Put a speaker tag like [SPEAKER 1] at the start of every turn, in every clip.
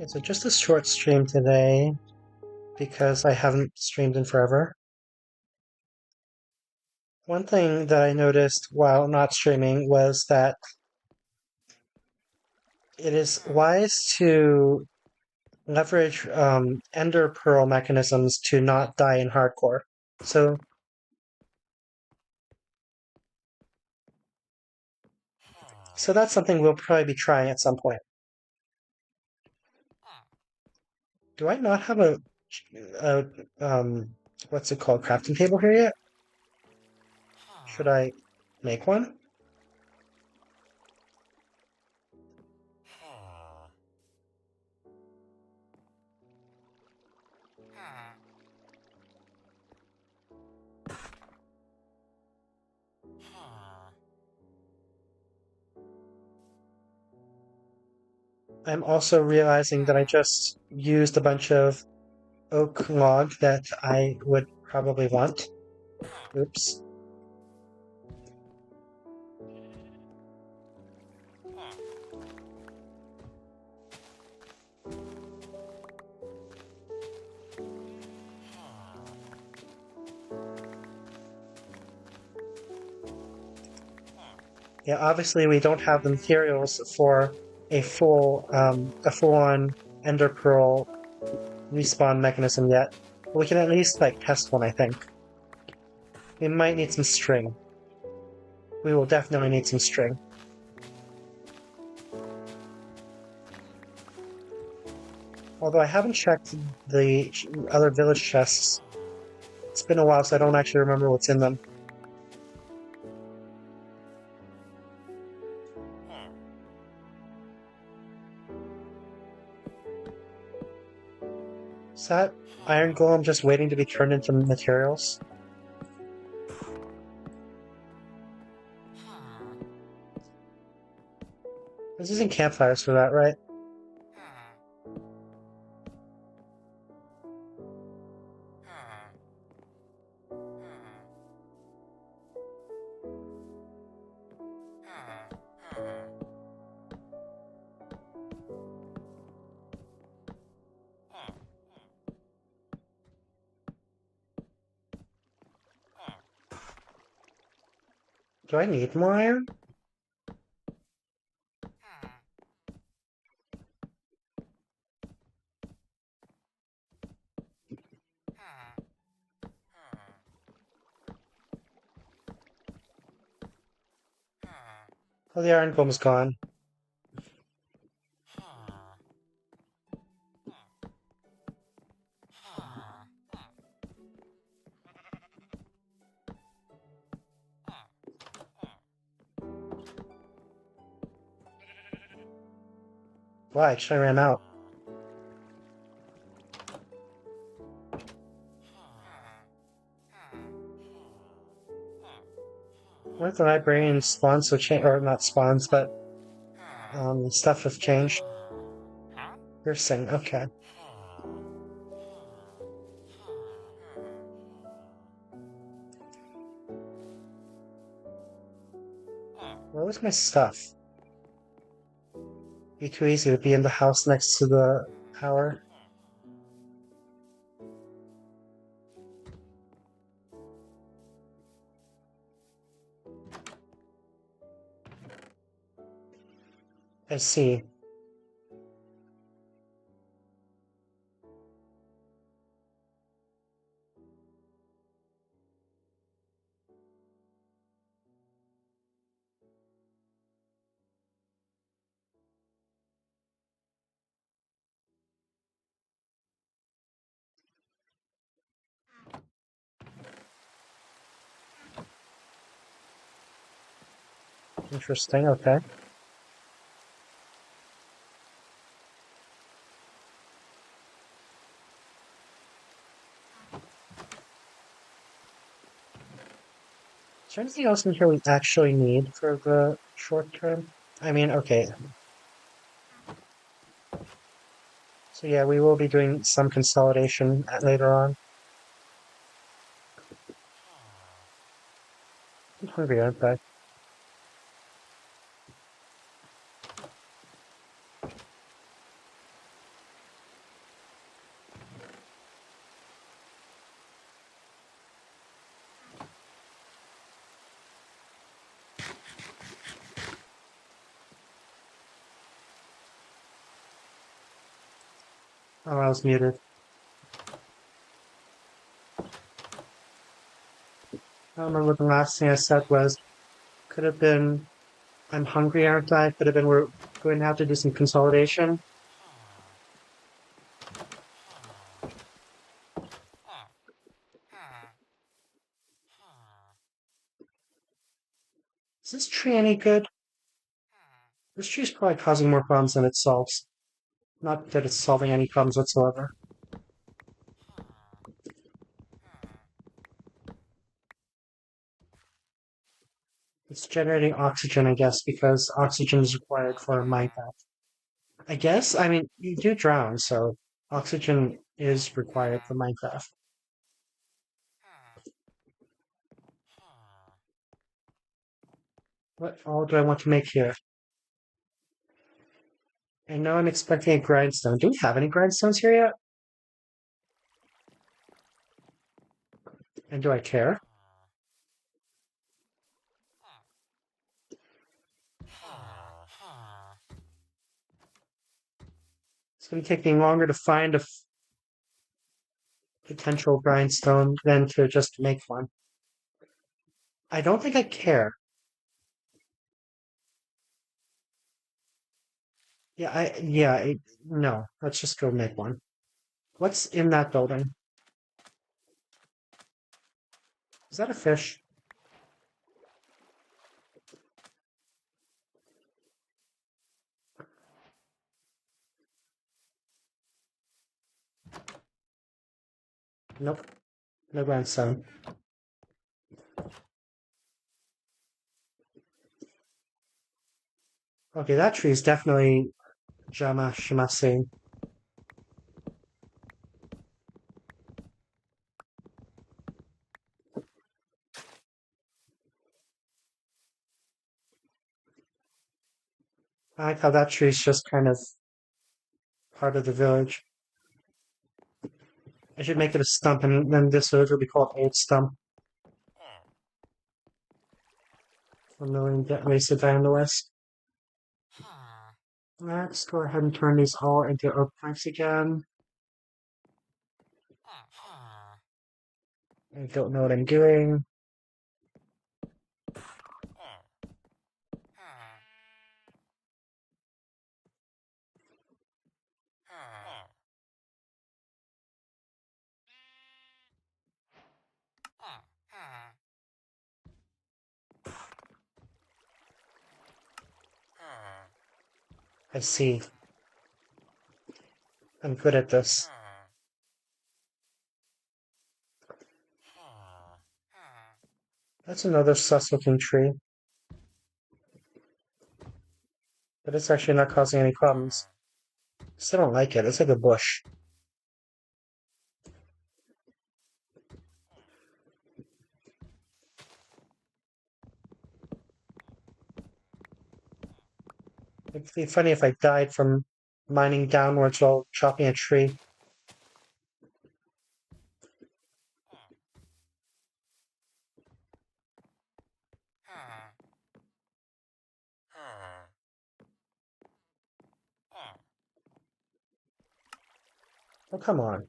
[SPEAKER 1] So just a short stream today because I haven't streamed in forever. One thing that I noticed while not streaming was that it is wise to leverage Ender Pearl mechanisms to not die in hardcore. So, so that's something we'll probably be trying at some point. Do I not have a what's it called, crafting table here yet? Should I make one? I'm also realizing that I just used a bunch of oak log that I would probably want. Oops. Yeah, obviously we don't have the materials for a full-on Ender Pearl respawn mechanism yet. But we can at least like test one, I think. We might need some string. We will definitely need some string. Although I haven't checked the other village chests. It's been a while, so I don't actually remember what's in them. Is that iron golem just waiting to be turned into materials? This isn't campfires for that, right? Do I need more iron? Oh, the iron golem's gone. Why? I ran out. What if the librarian spawns so change, or not spawns, but stuff has changed? Piercing, okay. Where was my stuff? Be too easy to be in the house next to the tower. I see. Interesting, okay. Is there anything else in here we actually need for the short term? I mean, okay. So yeah, we will be doing some consolidation later on. I'm hungry, aren't I? Oh, I was muted. I don't remember what the last thing I said was. Could have been, I'm hungry, aren't I? Could have been, we're going to have to do some consolidation. Is this tree any good? This tree's probably causing more problems than it solves. Not that it's solving any problems whatsoever. It's generating oxygen, I guess, because oxygen is required for Minecraft. I guess? I mean, you do drown, so oxygen is required for Minecraft. What all do I want to make here? I know I'm expecting a grindstone. Do we have any grindstones here yet? And do I care? It's going to take me longer to find a potential grindstone than to just make one. I don't think I care. No. Let's just go make one. What's in that building? Is that a fish? Nope. No grindstone. Okay, that tree is definitely Jamashimase. I like how that tree is just kind of part of the village. I should make it a stump, and then this village will be called Old Stump. 1 million get wasted vandalist. Let's go ahead and turn these all into oak planks again. I don't know what I'm doing. I see. I'm good at this. That's another sus-looking tree, but it's actually not causing any problems. Still don't like it. It's like a bush. It'd be funny if I died from mining downwards while chopping a tree. Oh, come on.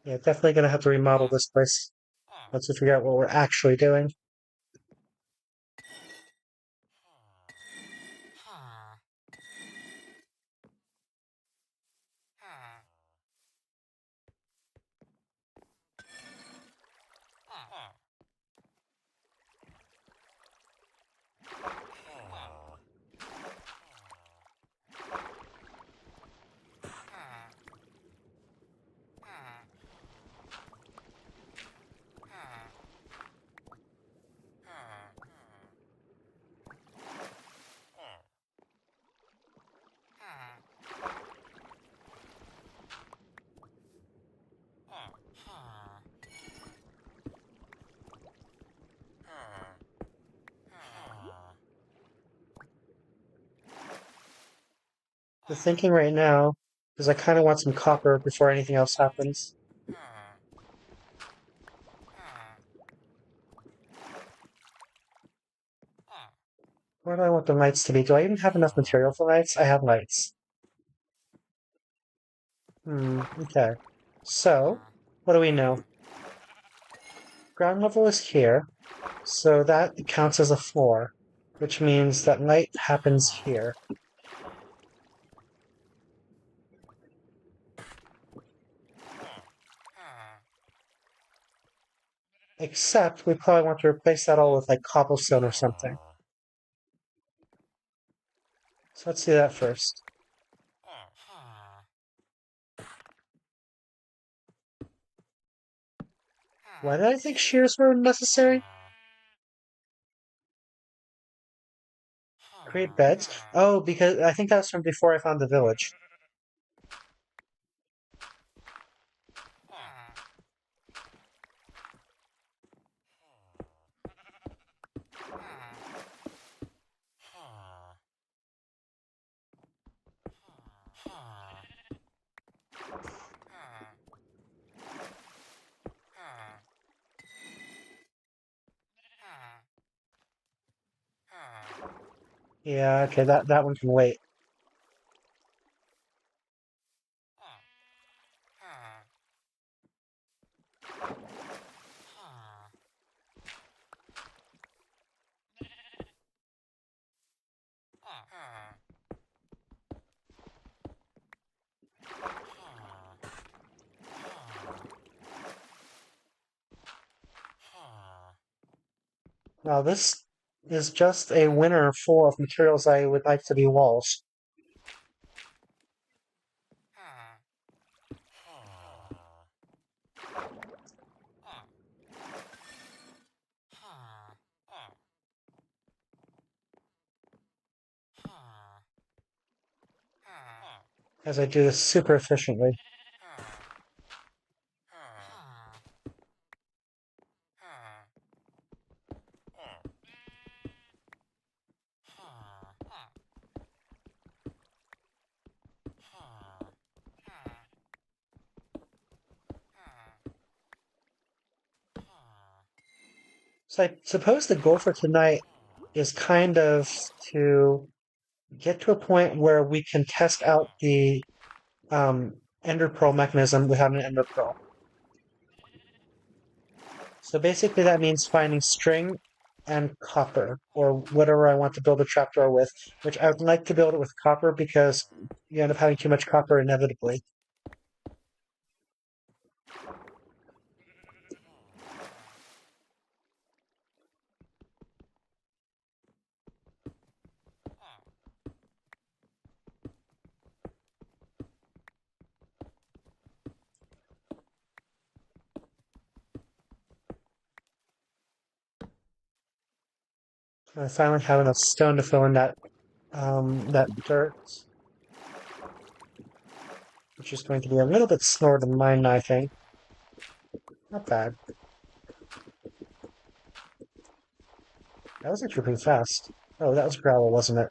[SPEAKER 1] Yeah, definitely gonna have to remodel this place once we figure out what we're actually doing. The thinking right now is I kind of want some copper before anything else happens. Where do I want the lights to be? Do I even have enough material for lights? I have lights. Okay. So, what do we know? Ground level is here, so that counts as a floor, which means that light happens here. Except we probably want to replace that all with like cobblestone or something. So let's do that first. Why did I think shears were necessary? Create beds? Oh, because I think that's from before I found the village. Yeah, okay, that one can wait. Now this is just a winner full of materials I would like to be walls. As I do this super efficiently. So I suppose the goal for tonight is kind of to get to a point where we can test out the ender pearl mechanism without an ender pearl. So basically that means finding string and copper, or whatever I want to build a trapdoor with, which I would like to build it with copper because you end up having too much copper inevitably. I finally have enough stone to fill in that dirt, which is going to be a little bit slower than mine, I think. Not bad. That was actually pretty fast. Oh, that was gravel, wasn't it?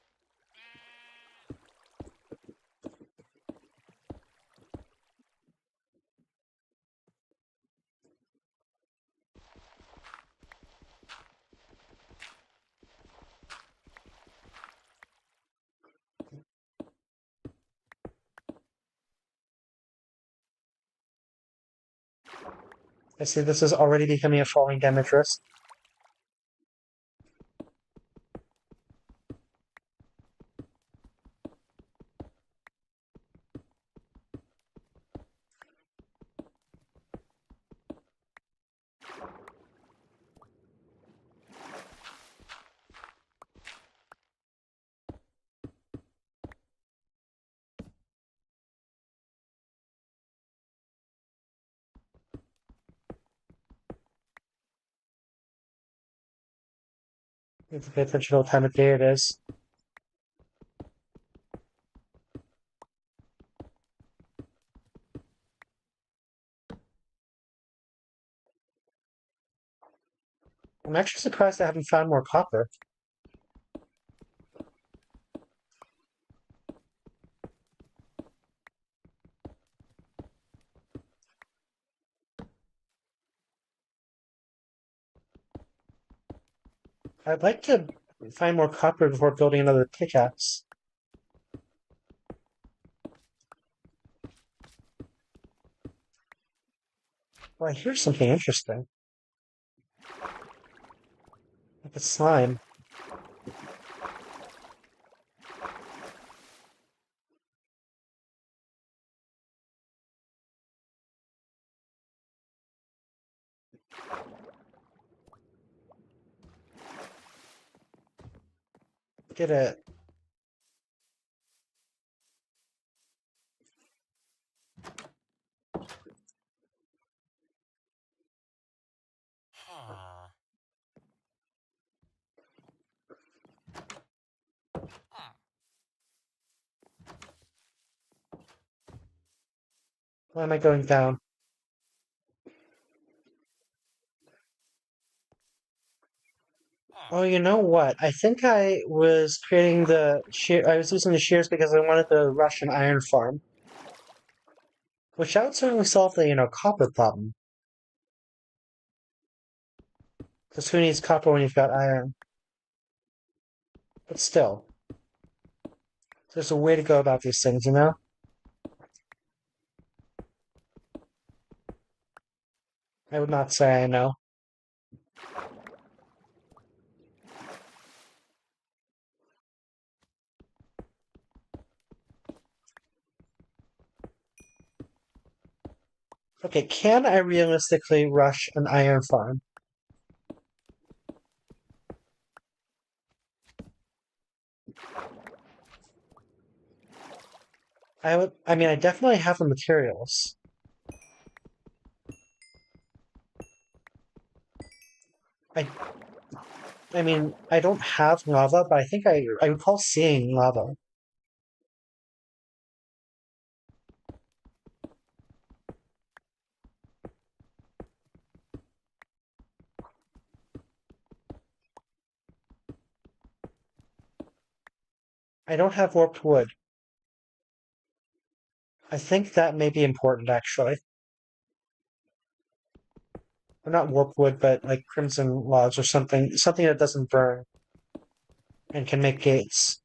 [SPEAKER 1] I see this is already becoming a falling damage risk. You have to pay attention to what time of day it is. I'm actually surprised I haven't found more copper. I'd like to find more copper before building another pickaxe. Well, I hear something interesting. Like a slime. Get it. Why am I going down? Oh, you know what? I think I was creating the shear. I was using the shears because I wanted to rush an iron farm, which that would certainly solve the, copper problem. Because who needs copper when you've got iron? But still, there's a way to go about these things, you know? I would not say I know. Okay, can I realistically rush an iron farm? I mean, I definitely have the materials. I, I mean, I don't have lava, but I think I recall seeing lava. I don't have warped wood. I think that may be important, actually. Or not warped wood, but like crimson logs or something that doesn't burn and can make gates.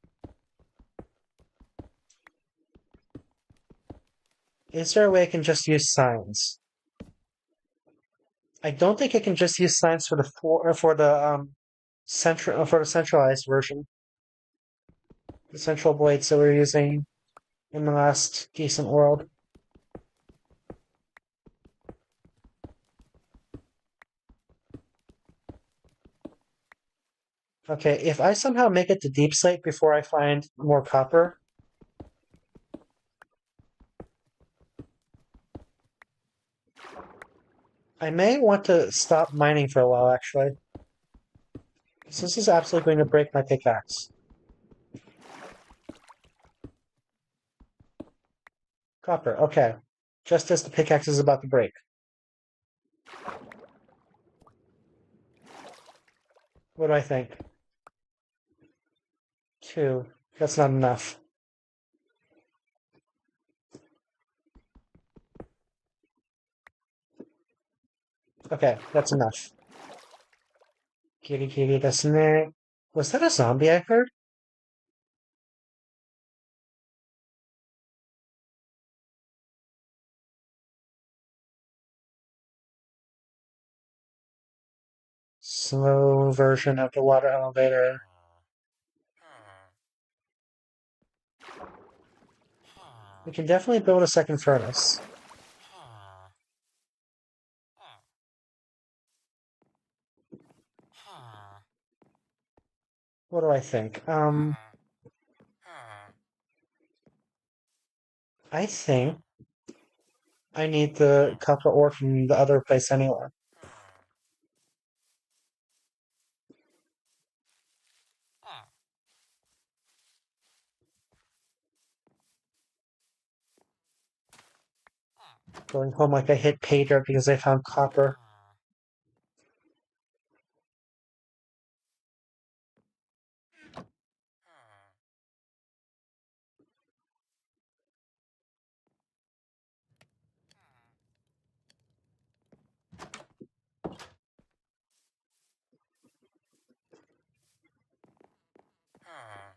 [SPEAKER 1] Is there a way I can just use signs? I don't think I can just use signs for the centralized version, the central blades that we're using in the last decent world. Okay, if I somehow make it to Deep Slate before I find more copper, I may want to stop mining for a while, actually. This is absolutely going to break my pickaxe. Copper, okay. Just as the pickaxe is about to break. What do I think? 2. That's not enough. Okay, that's enough. Kitty kitty desu ne. Was that a zombie I heard? Slow version of the water elevator. We can definitely build a second furnace. What do I think? I think I need the copper ore from the other place anyway. Going home like I hit pay dirt because I found copper.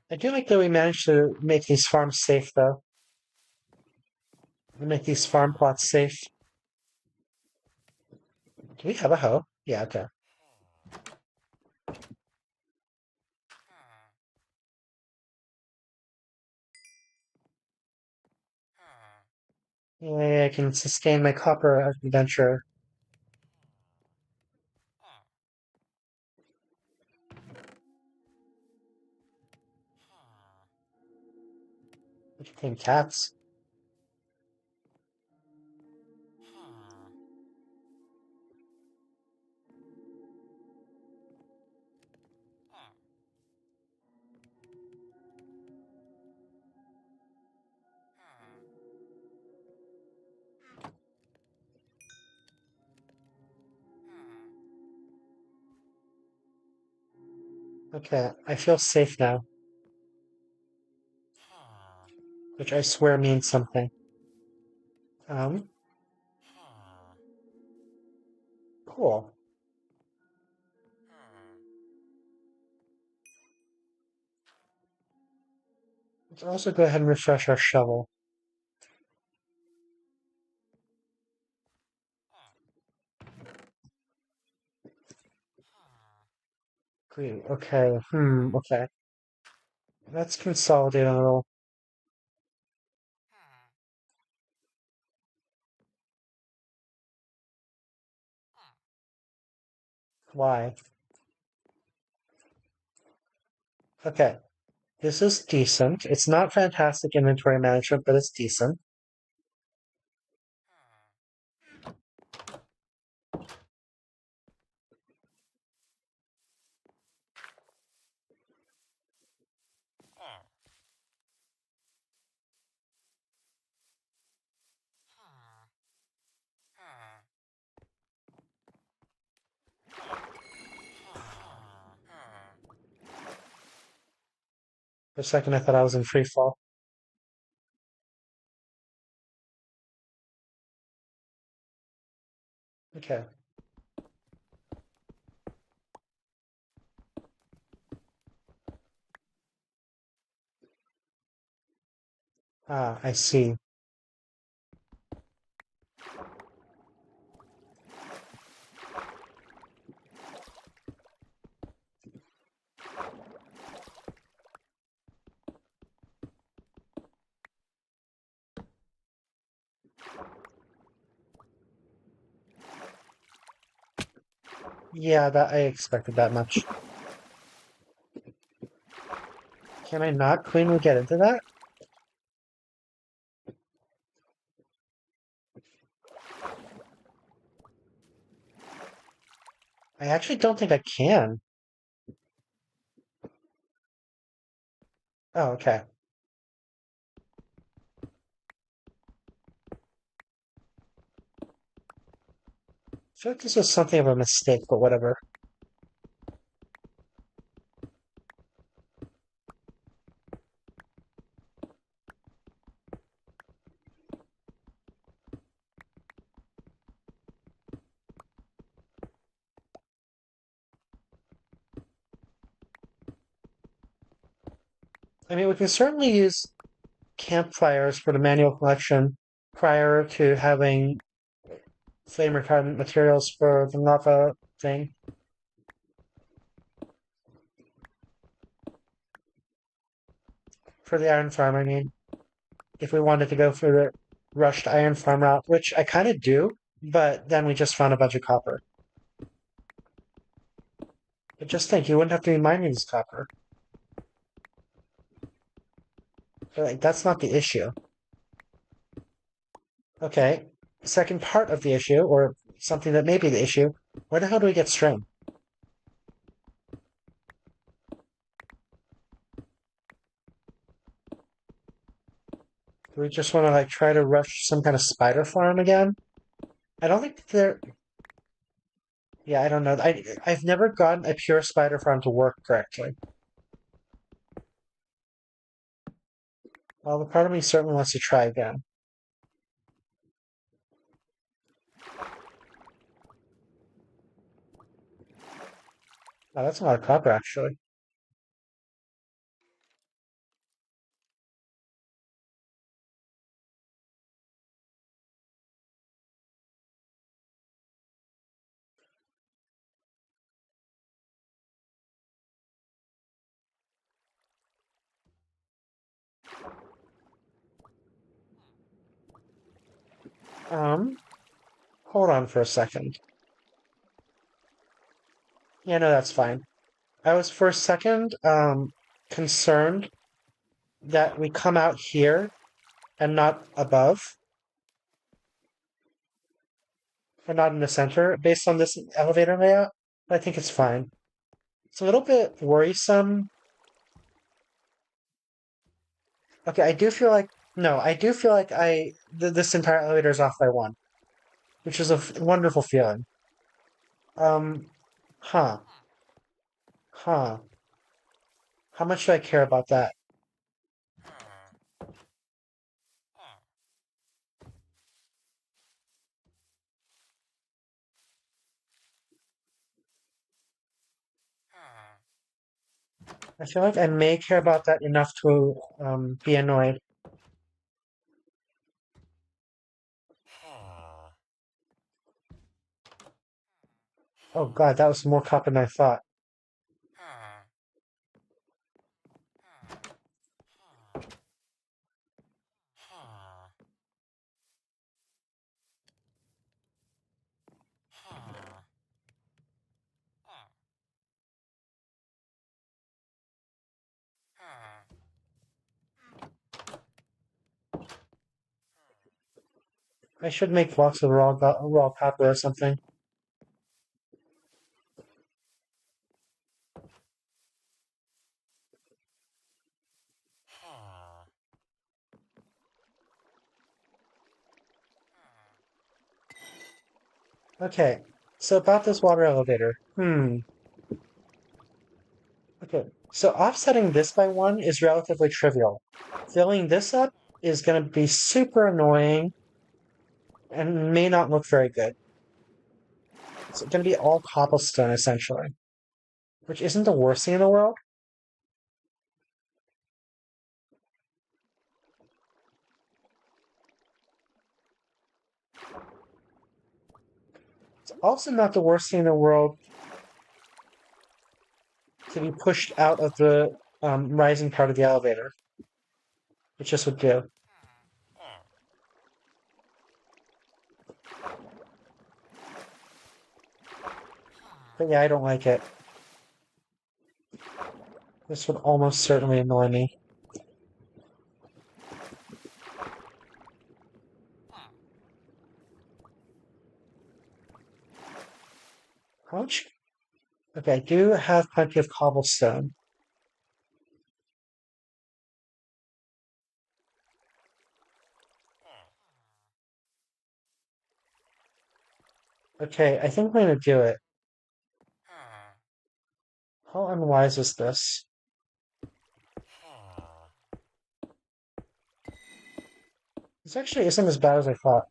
[SPEAKER 1] I do like that we managed to make these farms safe, though. We make these farm plots safe. Do we have a hoe? Yeah, okay. Yeah, I can sustain my copper adventure. Entertain cats. Okay, I feel safe now, which I swear means something. Um, cool. Let's also go ahead and refresh our shovel. Green. Okay. Okay. Let's consolidate a little. Why? Okay. This is decent. It's not fantastic inventory management, but it's decent. For a second, I thought I was in free fall. Okay. Ah, I see. Yeah, that I expected that much. Can I not cleanly get into that? I actually don't think I can. Oh, okay. I feel like this was something of a mistake, but whatever. I mean, we can certainly use campfires for the manual collection prior to having flame retardant materials for the lava thing. For the iron farm, I mean. If we wanted to go for the rushed iron farm route, which I kind of do, but then we just found a bunch of copper. But just think, you wouldn't have to be mining this copper. But, like, that's not the issue. Okay, second part of the issue, or something that may be the issue, where the hell do we get string? Do we just want to like try to rush some kind of spider farm again? I don't think there. Yeah, I don't know. I've never gotten a pure spider farm to work correctly. Well, the part of me certainly wants to try again. Oh, that's a lot of copper, actually. Um, hold on for a second. Yeah, no, that's fine. I was for a second, concerned that we come out here and not above, and not in the center, based on this elevator layout. I think it's fine. It's a little bit worrisome. Okay, I do feel like, no, I do feel like this entire elevator is off by one, which is a wonderful feeling. Um, huh, huh. How much do I care about that? I feel like I may care about that enough to be annoyed. Oh God, that was more copper than I thought. I should make blocks of raw copper or something. Okay, so about this water elevator. Okay, so offsetting this by one is relatively trivial. Filling this up is going to be super annoying and may not look very good. It's going to be all cobblestone essentially, which isn't the worst thing in the world. It's also not the worst thing in the world to be pushed out of the rising part of the elevator, which this would do. But yeah, I don't like it. This would almost certainly annoy me. How much? Okay, I do have plenty of cobblestone. Okay, I think I'm going to do it. How unwise is this? This actually isn't as bad as I thought.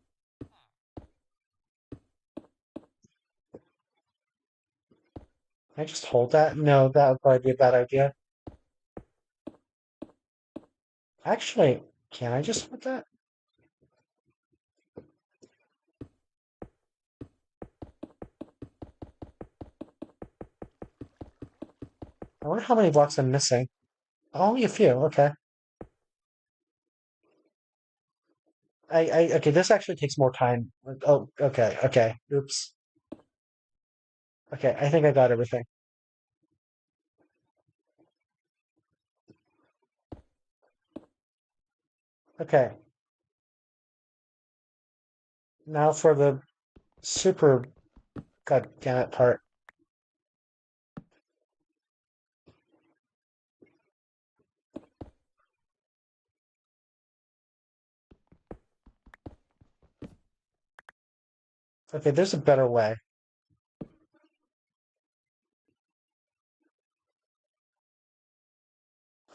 [SPEAKER 1] Can I just hold that? No, that would probably be a bad idea. Actually, can I just hold that? I wonder how many blocks I'm missing. Only a few, okay. Okay, this actually takes more time. Oh, okay. Oops. Okay, I think I got everything. Okay, now for the super god damn it part. Okay, there's a better way.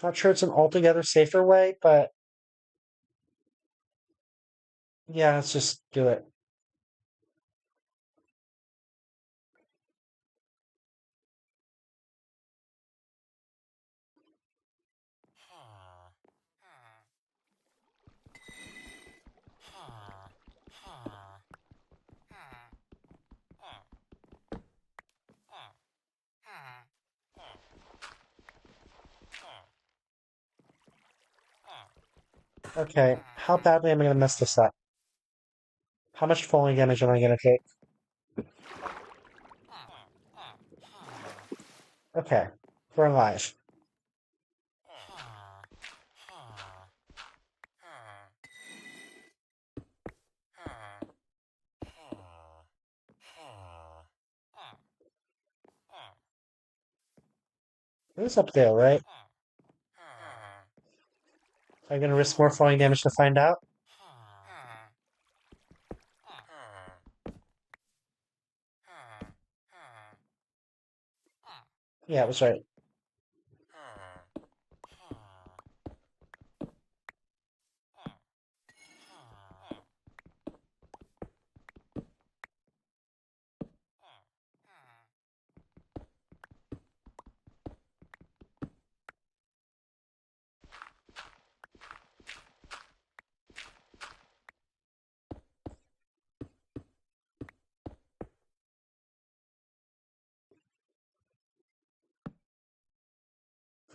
[SPEAKER 1] Not sure it's an altogether safer way, but yeah, let's just do it. Okay, how badly am I gonna mess this up? How much falling damage am I gonna take? Okay, we're alive. It was up there, right? Am I gonna risk more falling damage to find out? Yeah, it was right.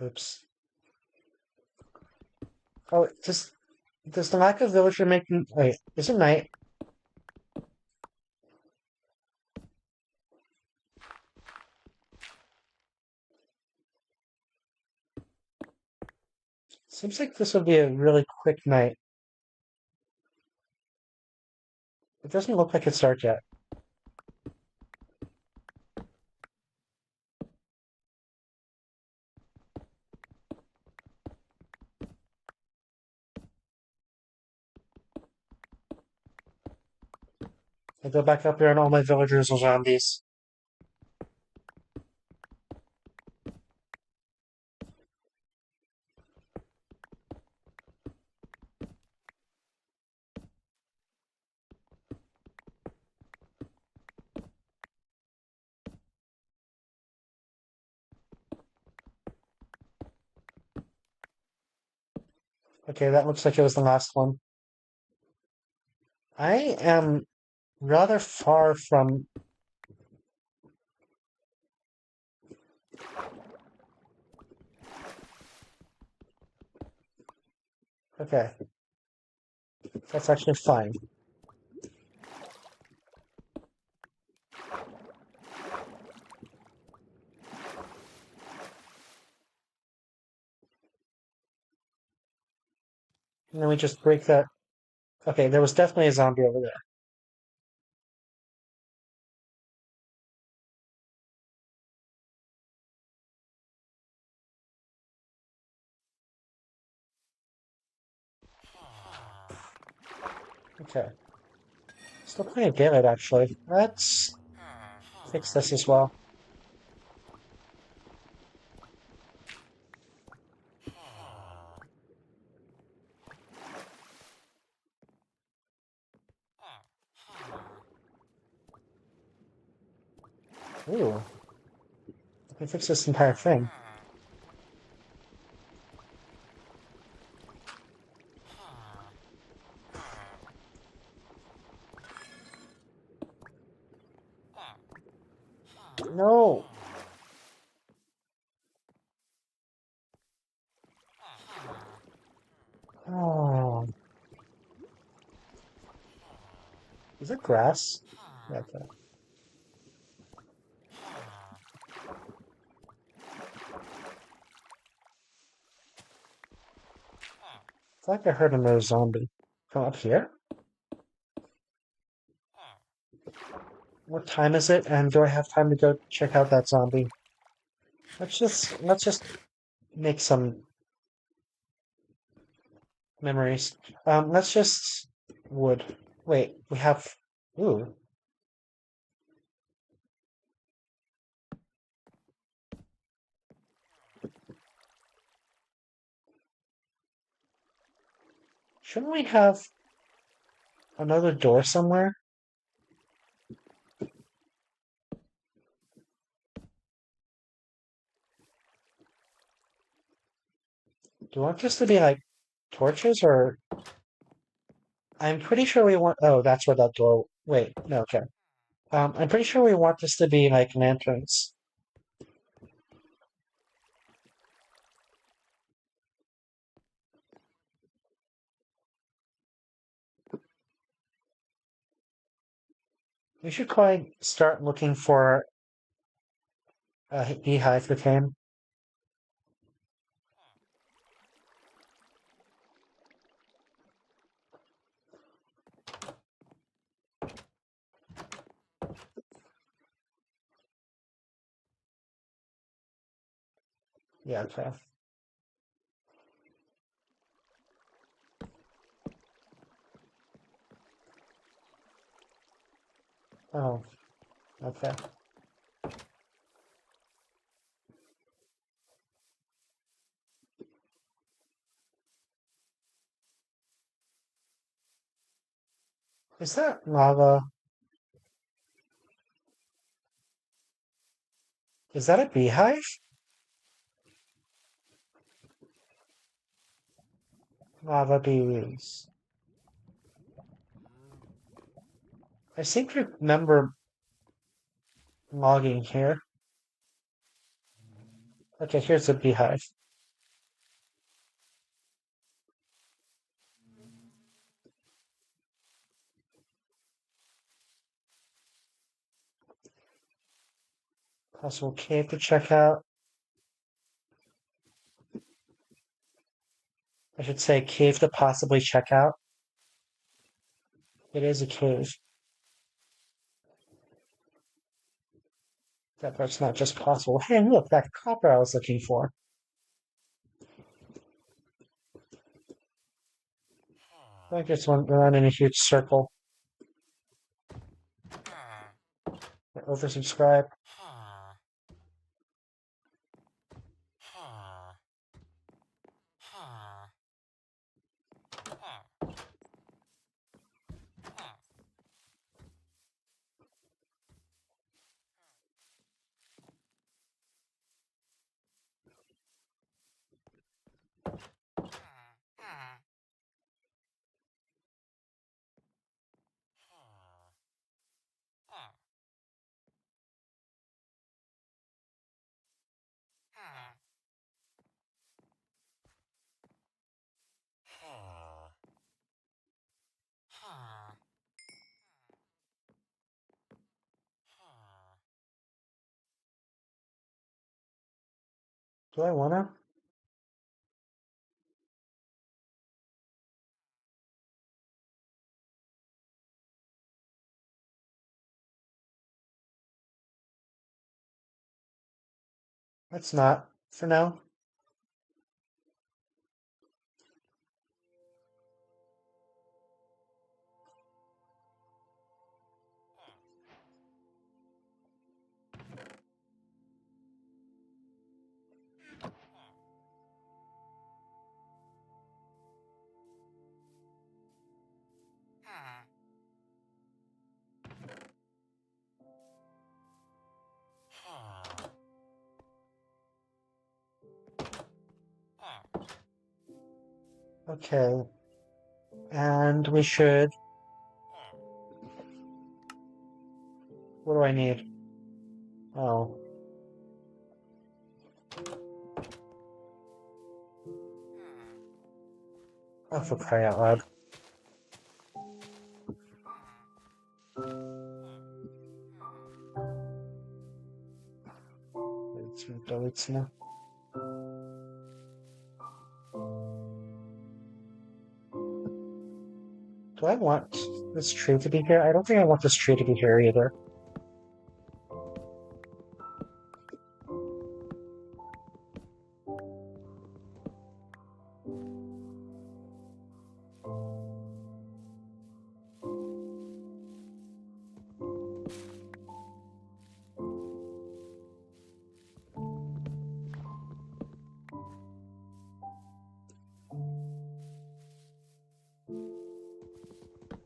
[SPEAKER 1] Oops. Oh, does the lack of villager make... Wait, is it night? Seems like this would be a really quick night. It doesn't look like it's dark yet. I go back up there and all my villagers are zombies. Okay, that looks like it was the last one. I am rather far from... Okay, that's actually fine. And then we just break that... Okay, there was definitely a zombie over there. Okay. Still playing good, actually. Let's fix this as well. Ooh, I can fix this entire thing. No! Oh, is it grass? Yeah, okay. I feel like I heard another zombie. Come up here? What time is it? And do I have time to go check out that zombie? Let's just make some memories. Let's just wood. Wait, we have ooh. Shouldn't we have another door somewhere? Do you want this to be like torches or I'm pretty sure we want oh, that's where that door wait, no, okay. I'm pretty sure we want this to be like lanterns. We should probably start looking for a beehive with him. Yeah, okay. Oh, okay. Is that lava? Is that a beehive? Lava bees. I seem to remember logging here. Okay, here's a beehive. Possible cave to check out. I should say cave to possibly check out. It is a cave. That part's not just possible. Hey, look, that copper I was looking for. I just went around in a huge circle. Oversubscribe. Do I wanna? Let's not, for now. Okay. And we should. What do I need? Oh. Oh, for crying out loud. Delete now. Do I want this tree to be here? I don't think I want this tree to be here either.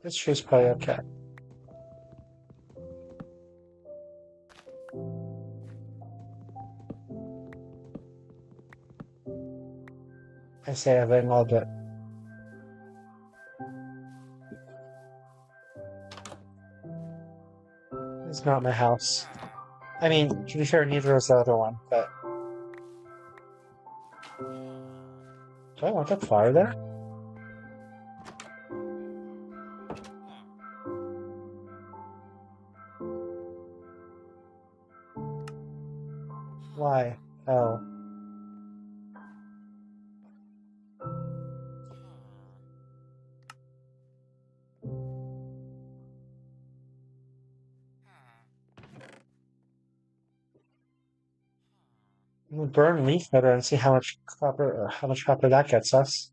[SPEAKER 1] This tree's probably okay. I say everything all good. It's not my house. I mean, to be fair, neither is the other one, but... Do I want that fire there? Why? Oh. We'll burn leaf litter and see how much copper that gets us.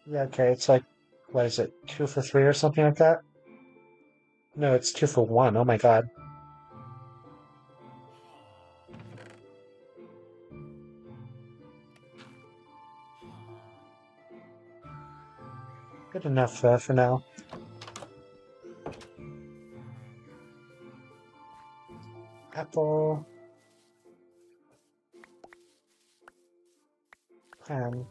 [SPEAKER 1] Yeah, okay, it's like, what is it, 2 for 3 or something like that? No, it's 2 for 1. Oh my god. Good enough for now. Apple. Ham.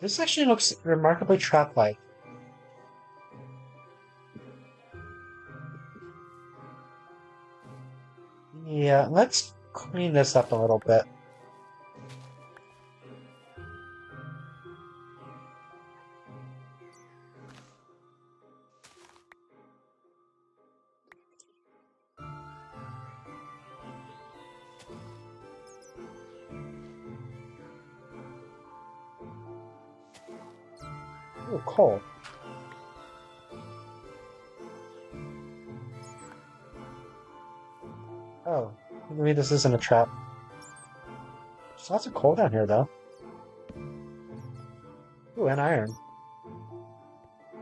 [SPEAKER 1] This actually looks remarkably trap-like. Yeah, let's clean this up a little bit. Ooh, coal. Oh, maybe this isn't a trap. There's lots of coal down here, though. Ooh, and iron.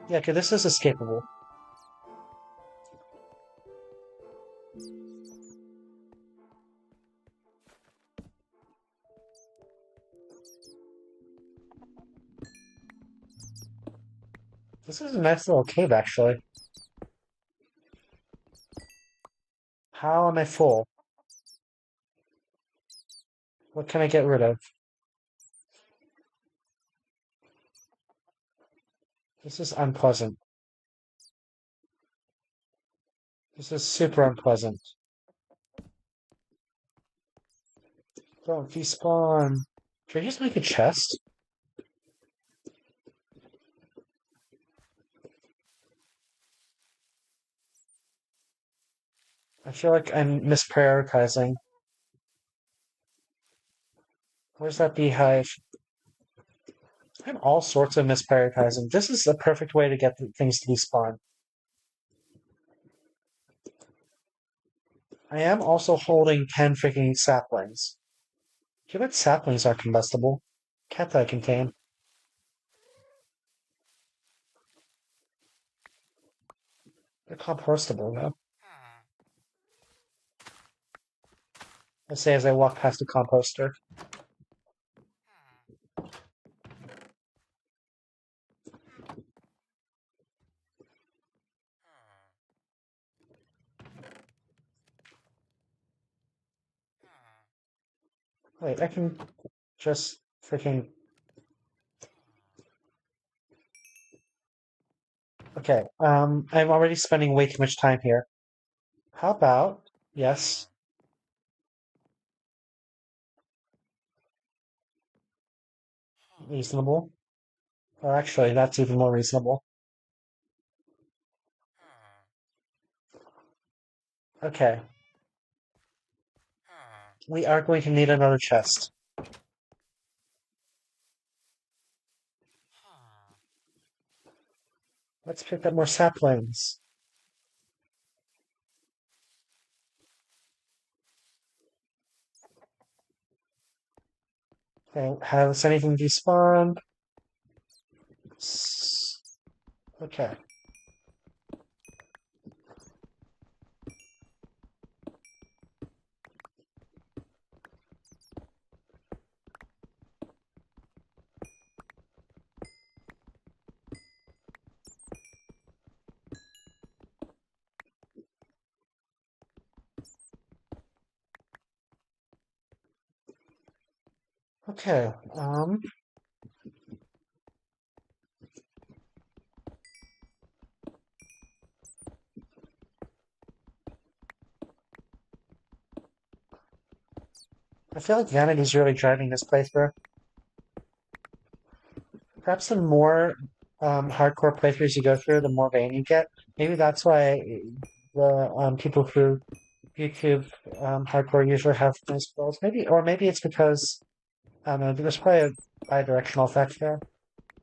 [SPEAKER 1] Yeah, okay, this is escapable. This is a nice little cave, actually. How am I full? What can I get rid of? This is unpleasant. This is super unpleasant. Don't despawn. Should I just make a chest? I feel like I'm misprioritizing. Where's that beehive? I'm all sorts of misprioritizing. This is the perfect way to get things to despawn. I am also holding 10 freaking saplings. Do you bet saplings are combustible? Cat that I contain. They're compostable, though. I say as I walk past a composter. Wait, I can just freaking... Okay, I'm already spending way too much time here. How about... Yes. Reasonable. Or actually, that's even more reasonable. Okay. We are going to need another chest. Let's pick up more saplings. Okay, has anything despawned? Okay. Okay, I feel like vanity's really driving this playthrough. Perhaps the more hardcore playthroughs you go through, the more vain you get. Maybe that's why the people who YouTube hardcore usually have nice builds. Maybe, or maybe it's because I don't know. There's probably a bi-directional effect there.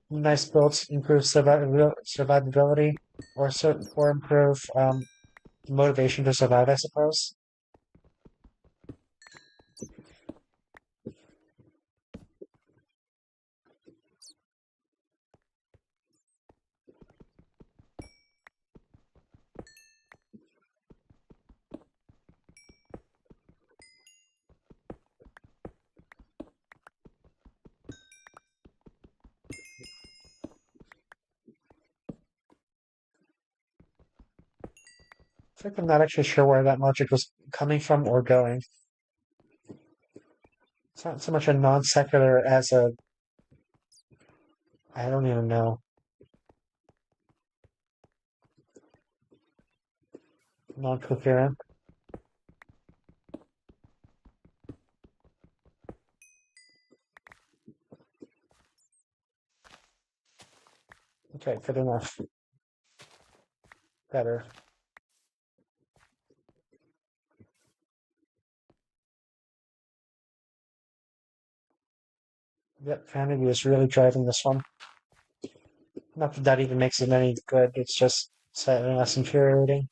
[SPEAKER 1] Nice builds improve survivability, or improve motivation to survive, I suppose. I think I'm not actually sure where that logic was coming from or going. It's not so much a non secular as a I don't even know. Non coherent. Okay, good enough. Better. Yep, vanity is really driving this one. Not that that even makes it any good, it's just slightly less infuriating.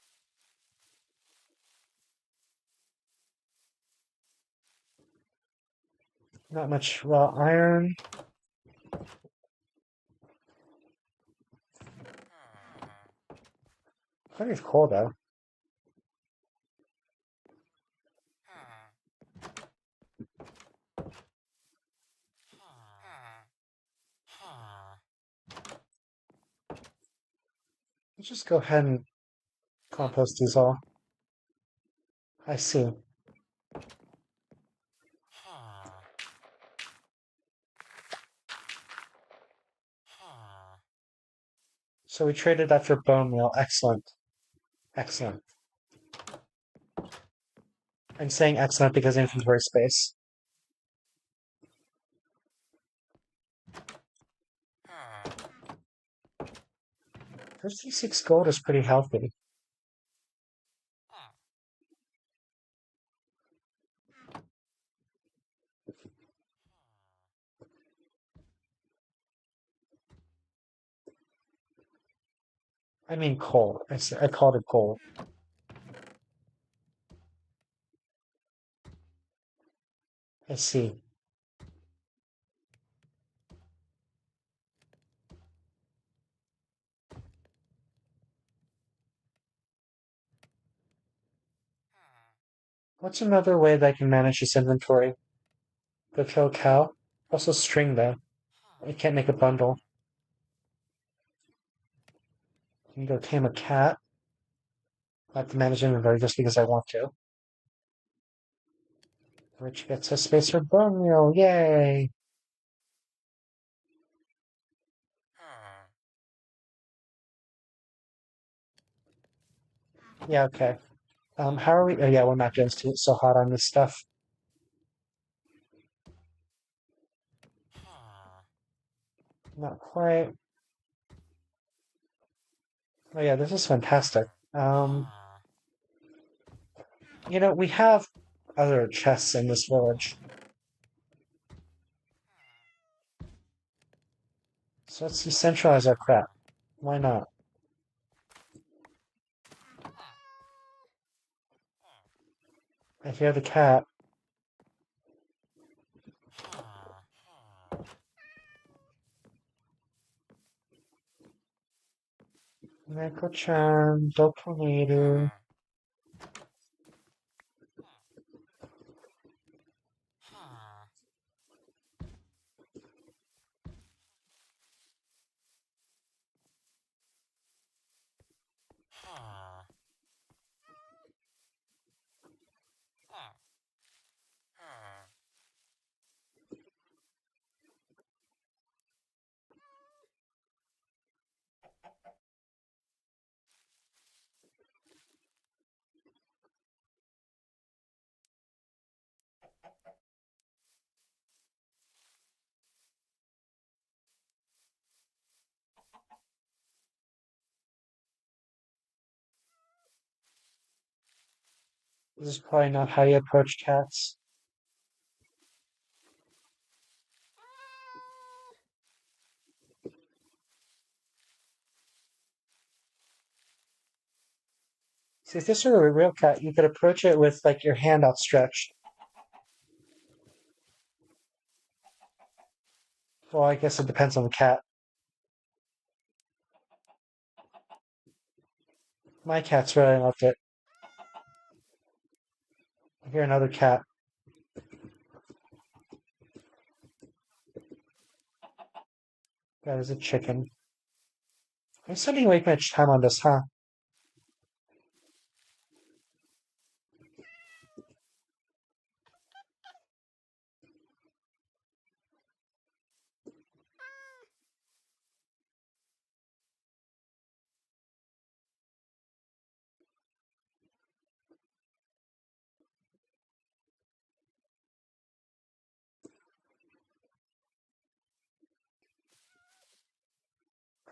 [SPEAKER 1] Not much raw iron. Plenty of coal though. Let's just go ahead and compost these all. I see. So we traded that for bone meal. Excellent. Excellent. I'm saying excellent because inventory space. 56 gold is pretty healthy. I mean coal. I called it gold. I see. What's another way that I can manage this inventory? Go kill a cow? Also string though. I can't make a bundle. I can go tame a cat. I have to manage inventory just because I want to. Which gets us space for bone meal. Yay! Yeah, okay. How are we? Oh, yeah, we're not getting so hot on this stuff. Not quite. Oh, yeah, this is fantastic. We have other chests in this village. So let's decentralize our crap. Why not? I hear the cat. Neko-chan, Dokumeru. This is probably not how you approach cats. See, if this were a real cat, you could approach it with like your hand outstretched. Well, I guess it depends on the cat. My cat's really loved it. I hear another cat. That is a chicken. I'm spending way too much time on this, huh?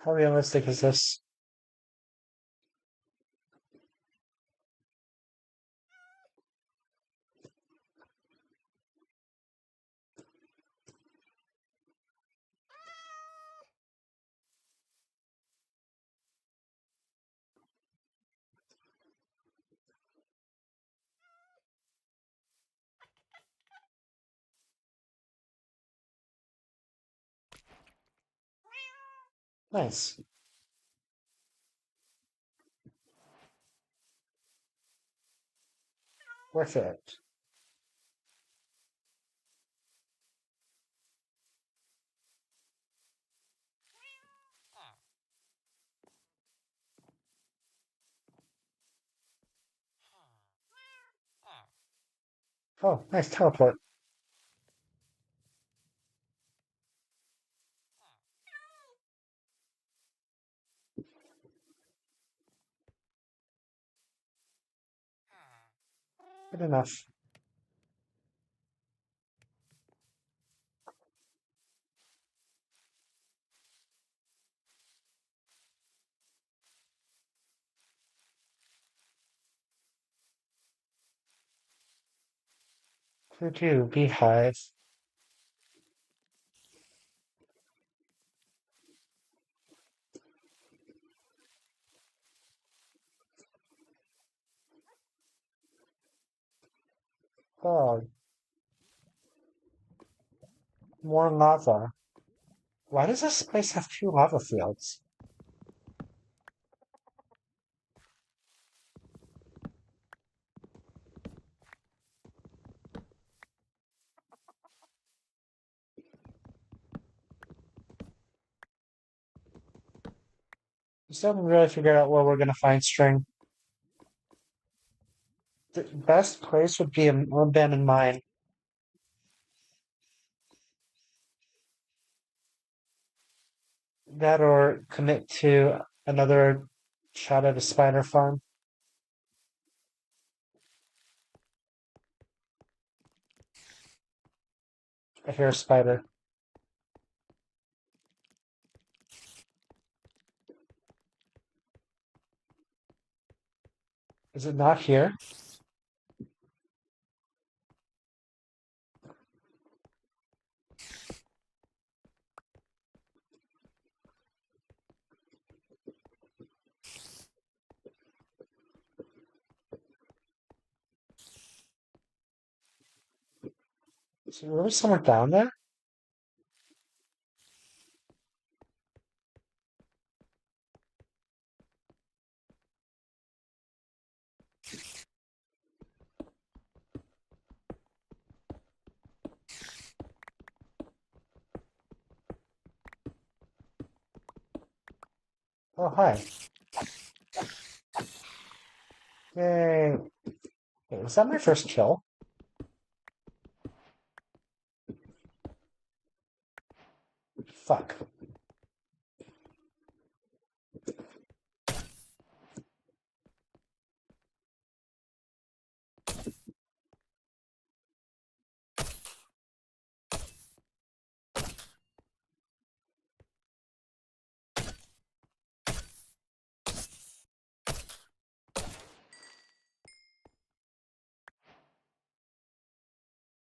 [SPEAKER 1] How realistic is this? Nice. Worth it. Oh, nice teleport. Good enough. Voodoo, beehive. Oh, more lava. Why does this place have two lava fields? We still haven't really figured out where we're gonna find string. The best place would be an abandoned mine. That or commit to another shot at a spider farm. I hear a spider. Is it not here? Is there really someone down there? Oh, hi. Yay. Wait, was that my first kill? Fuck.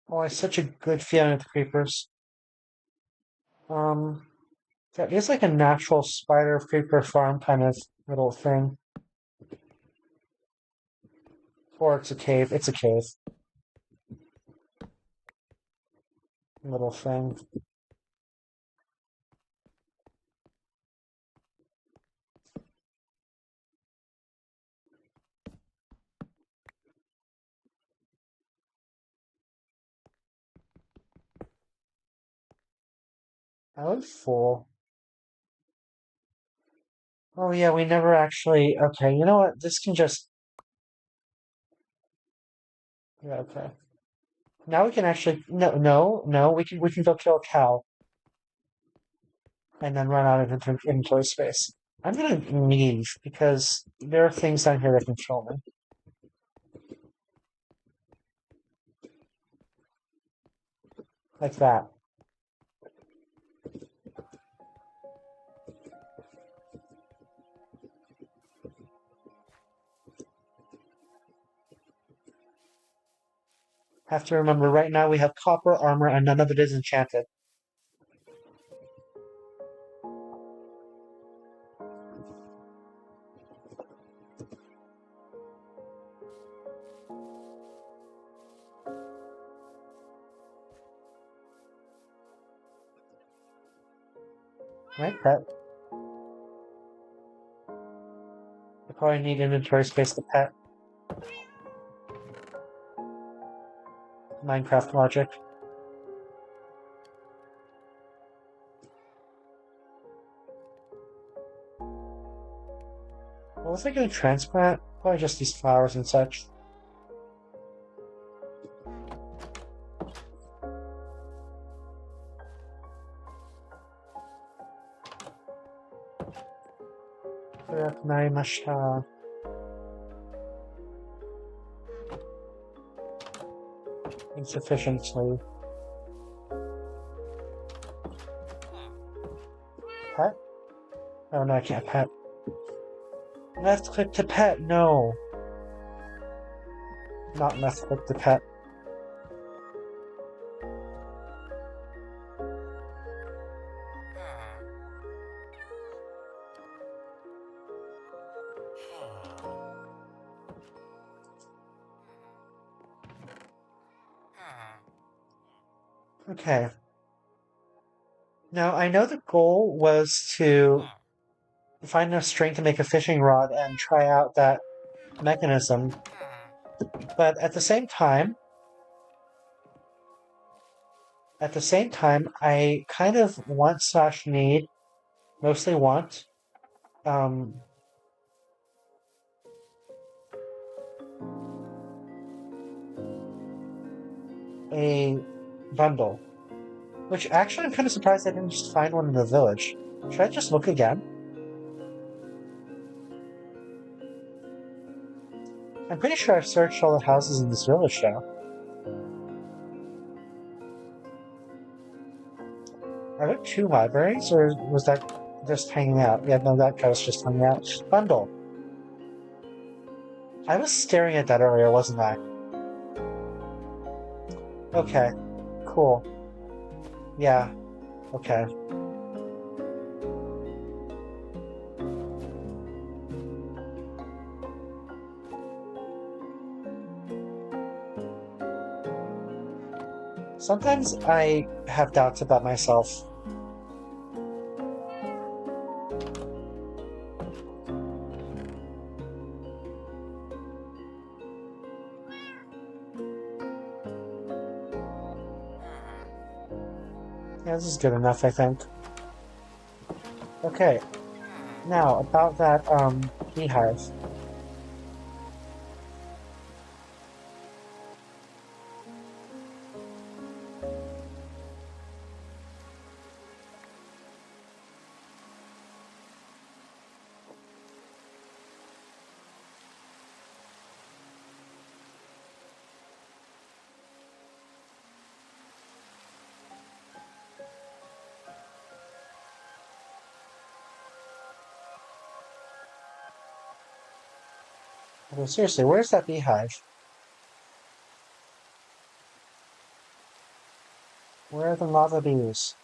[SPEAKER 1] Oh, I have such a good feeling with the creepers. Um, that is like a natural spider creeper farm kind of little thing. Or it's a cave. It's a cave. Little thing. I was full. Oh yeah, we never actually. Okay, you know what? This can just. Yeah, okay. Now we can actually. No, no, no. We can go kill a cow and then run out of inventory space. I'm gonna leave because there are things down here that can kill me. Like that. Have to remember right now we have copper armor and none of it is enchanted. Right, pet? I probably need inventory space to pet. Minecraft logic. What was I gonna transplant? Probably just these flowers and such. Insufficiently. Pet? Oh no, I can't pet. Left click to pet, no. Not left click to pet. Okay. Now, I know the goal was to find enough strength to make a fishing rod and try out that mechanism, but at the same time, I kind of want slash need, mostly want, um, a bundle. Which actually I'm kind of surprised I didn't just find one in the village. Should I just look again? I'm pretty sure I've searched all the houses in this village now. Are there two libraries, or was that just hanging out? Yeah, no, that guy was just hanging out. Bundle. I was staring at that earlier, wasn't I? Okay. Cool. Yeah. Okay. Sometimes I have doubts about myself. Yeah, this is good enough, I think. Okay. Now, about that, beehive. Okay, seriously, where's that beehive? Where are the lava bees?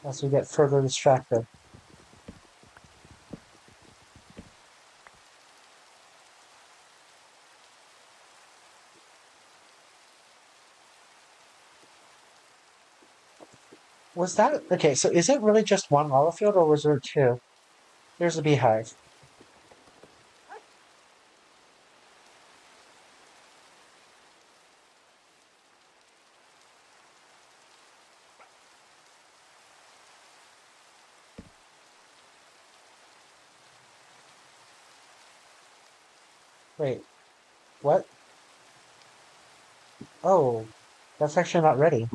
[SPEAKER 1] As we get further distracted. Was that... Okay, so is it really just one lava field, or was there two? There's a beehive. Wait, what? Oh, that's actually not ready.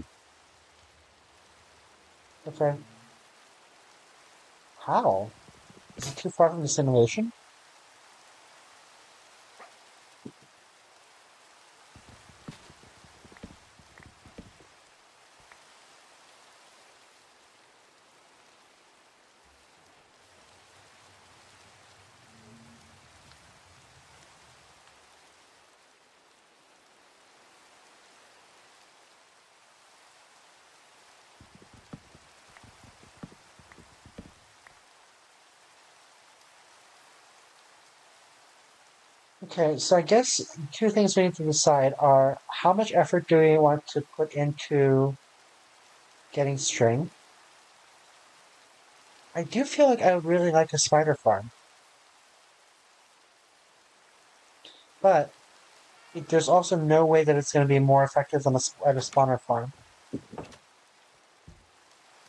[SPEAKER 1] Okay. How? Is it too far from the simulation? Okay, so I guess two things we need to decide are how much effort do we want to put into getting string? I do feel like I would really like a spider farm, but there's also no way that it's going to be more effective than a spider spawner farm,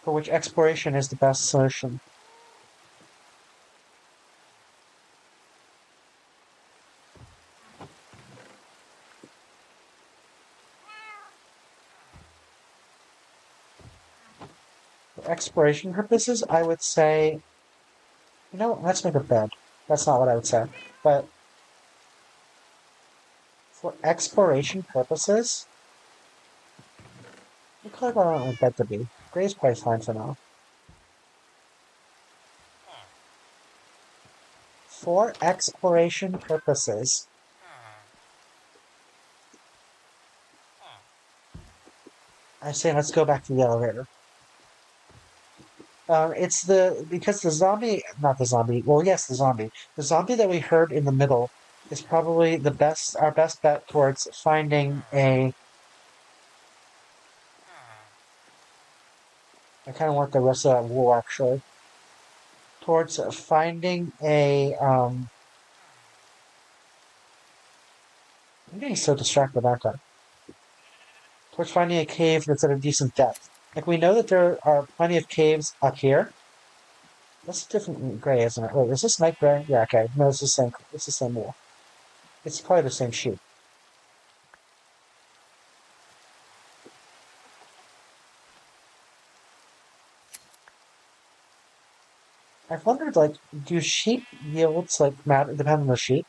[SPEAKER 1] for which exploration is the best solution. For exploration purposes, I would say, let's make a bed. That's not what I would say, but for exploration purposes, what color do I want my bed to be? Gray's probably fine for now. For exploration purposes, I say let's go back to the elevator. It's because the zombie, not the zombie, well, yes, the zombie. The zombie that we heard in the middle is probably our best bet towards finding I kind of want the rest of that wool actually. Towards finding I'm getting so distracted, aren't I? Towards finding a cave that's at a decent depth. Like, we know that there are plenty of caves up here. That's a different gray, isn't it? Wait, is this night gray? Yeah, okay. No, it's the same. It's the same wool. It's probably the same sheep. I've wondered, like, do sheep yields, like, matter, depend on the sheep?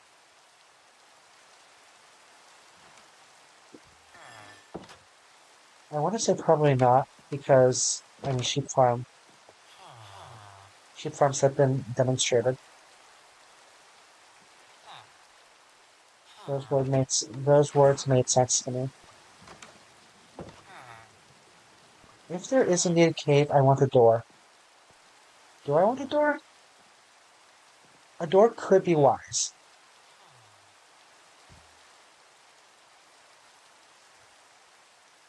[SPEAKER 1] I want to say probably not, because, I mean, sheep farms have been demonstrated. Those words made sense to me. If there is indeed a cave, I want a door. Do I want a door? A door could be wise.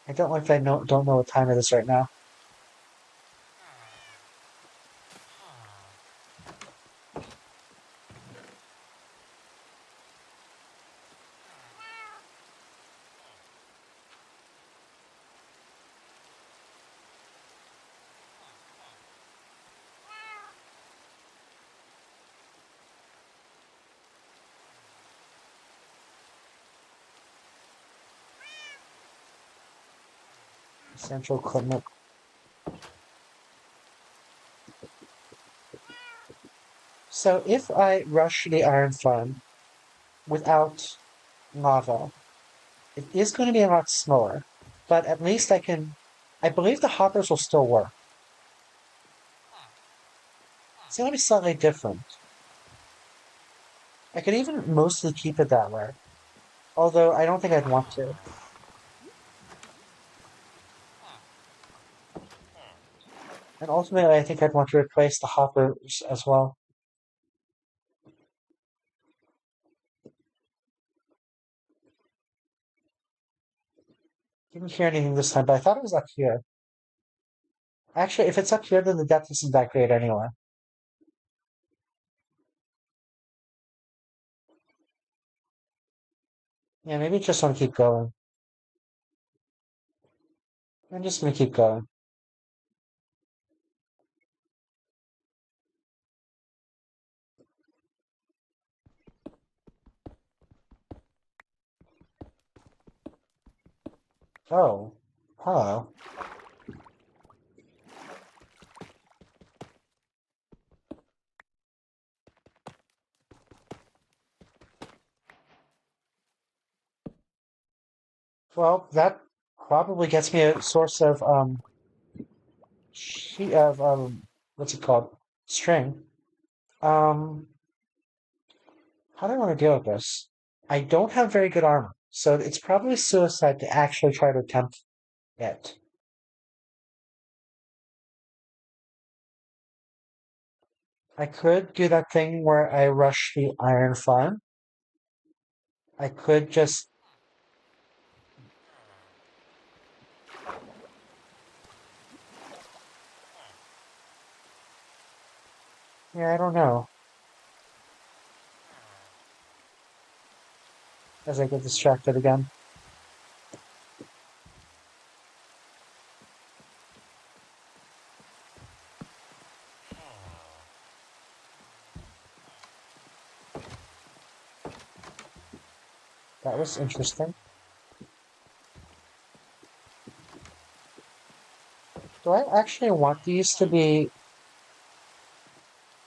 [SPEAKER 1] I don't like that I don't know what time it is right now. Central Clinic. So if I rush the iron farm without lava, it is going to be a lot slower, but at least I believe the hoppers will still work. It's going to be slightly different. I could even mostly keep it that way. Although I don't think I'd want to. And ultimately, I think I'd want to replace the hoppers as well. Didn't hear anything this time, but I thought it was up here. Actually, if it's up here, then the depth isn't that great anyway. Yeah, maybe just want to keep going. I'm just gonna keep going. Oh, hello. Well, that probably gets me a source of she of what's it called? String. Um, how do I want to deal with this? I don't have very good armor, so it's probably suicide to actually try to attempt it. I could do that thing where I rush the iron farm. I could just, yeah, I don't know, as I get distracted again. That was interesting. Do I actually want these to be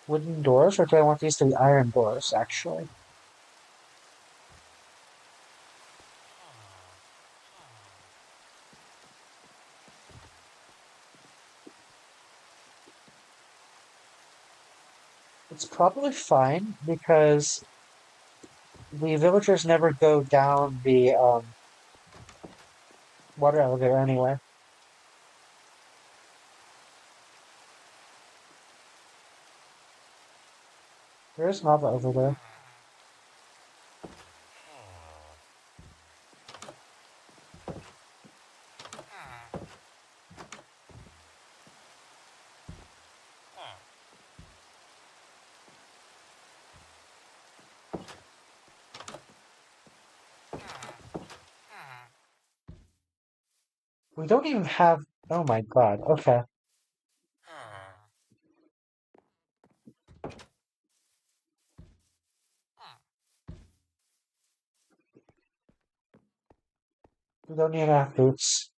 [SPEAKER 1] wooden doors, or do I want these to be iron doors, actually? It's probably fine because the villagers never go down the water elevator anyway. There's lava over there. We don't even have. Oh my god. Okay. We don't need enough boots.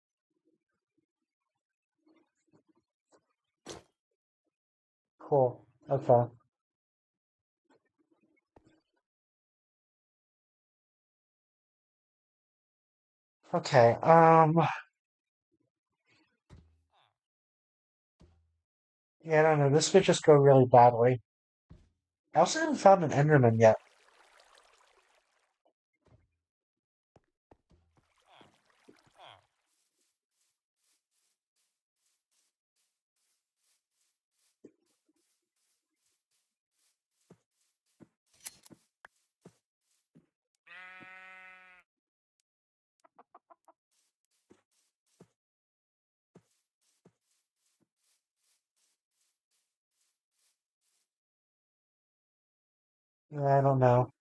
[SPEAKER 1] Cool. Okay. Okay. Yeah, I don't know. This could just go really badly. I also haven't found an Enderman yet. Yeah, I don't know.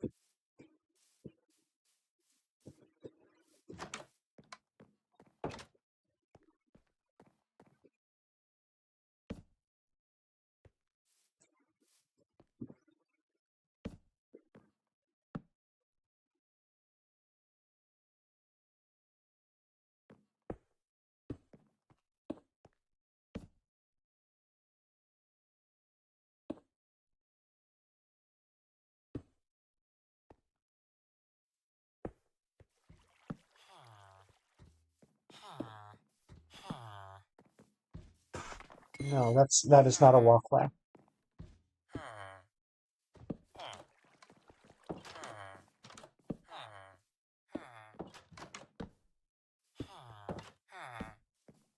[SPEAKER 1] No, that is not a walkway.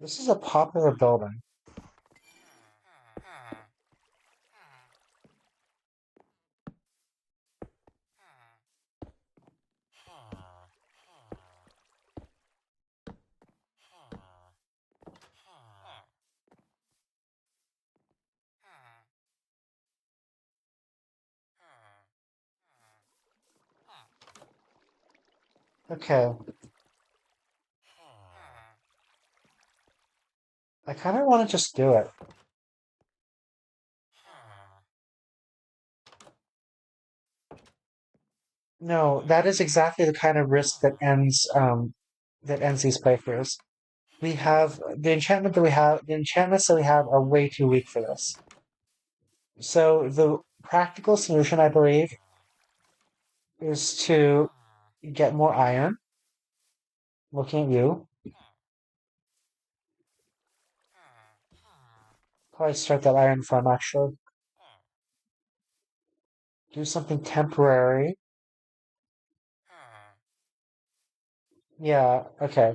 [SPEAKER 1] This is a popular building. Okay, I kind of want to just do it. No, that is exactly the kind of risk that ends these playthroughs. We have the enchantments that we have are way too weak for this. So the practical solution, I believe, is to get more iron. Looking at you, probably start that iron farm actually. Do something temporary. Yeah, okay.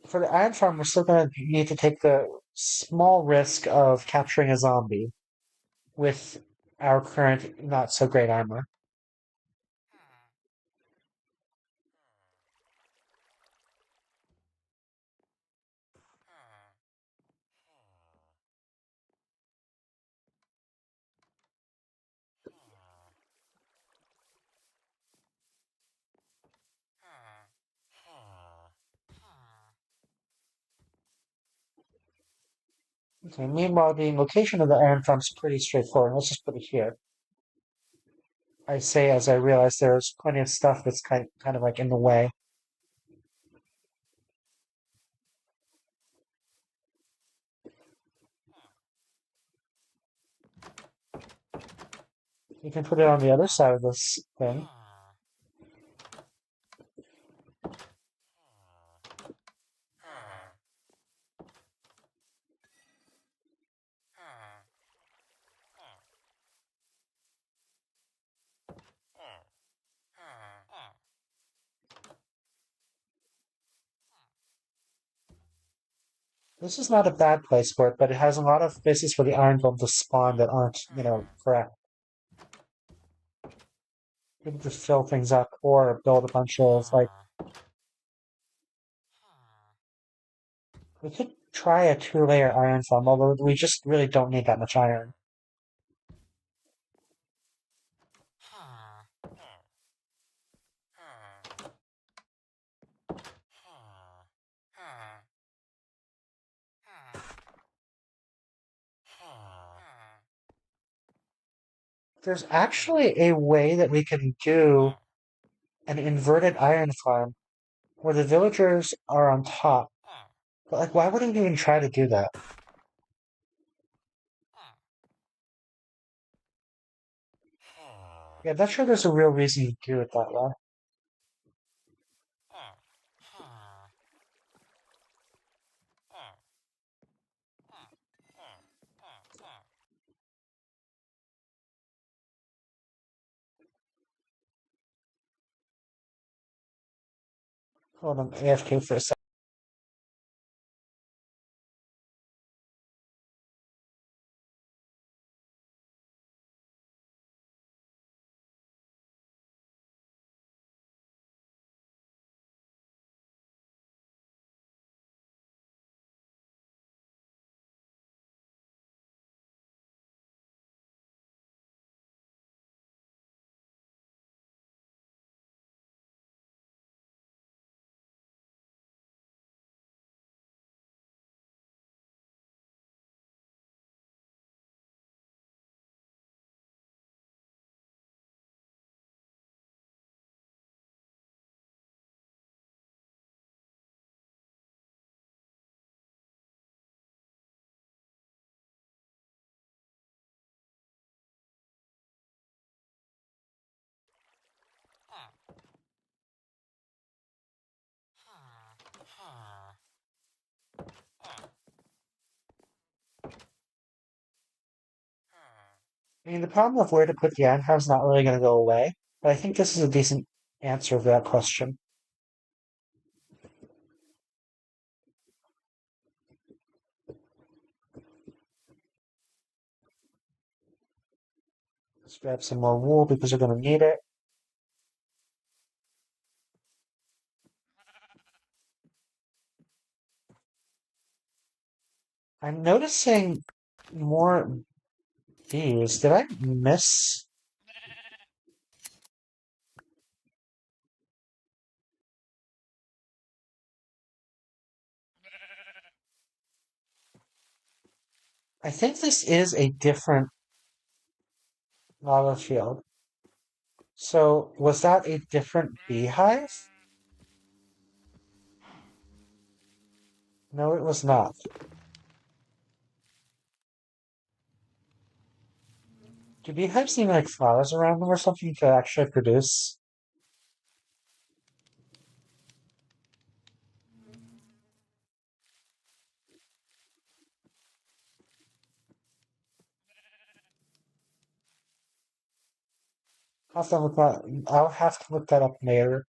[SPEAKER 1] For the iron farm, we're still gonna need to take the small risk of capturing a zombie with our current not so great armor. Okay, meanwhile, the location of the iron farm is pretty straightforward. Let's just put it here. I say as I realize there's plenty of stuff that's kind of like in the way. You can put it on the other side of this thing. This is not a bad place for it, but it has a lot of places for the iron golem to spawn that aren't, correct. We can just fill things up or build a bunch of, like, we could try a two-layer iron farm, although we just really don't need that much iron. There's actually a way that we can do an inverted iron farm where the villagers are on top. But, like, why wouldn't we even try to do that? Yeah, not sure there's a real reason to do it that way. Hold on, AFK for a second. I mean, the problem of where to put the iron farm is not really going to go away, but I think this is a decent answer to that question. Let's grab some more wool because we're going to need it. I'm noticing more bees. Did I miss? I think this is a different lava field. So was that a different beehive? No, it was not. Do beehives need like flowers around them or something to actually produce? I'll have to look that up later.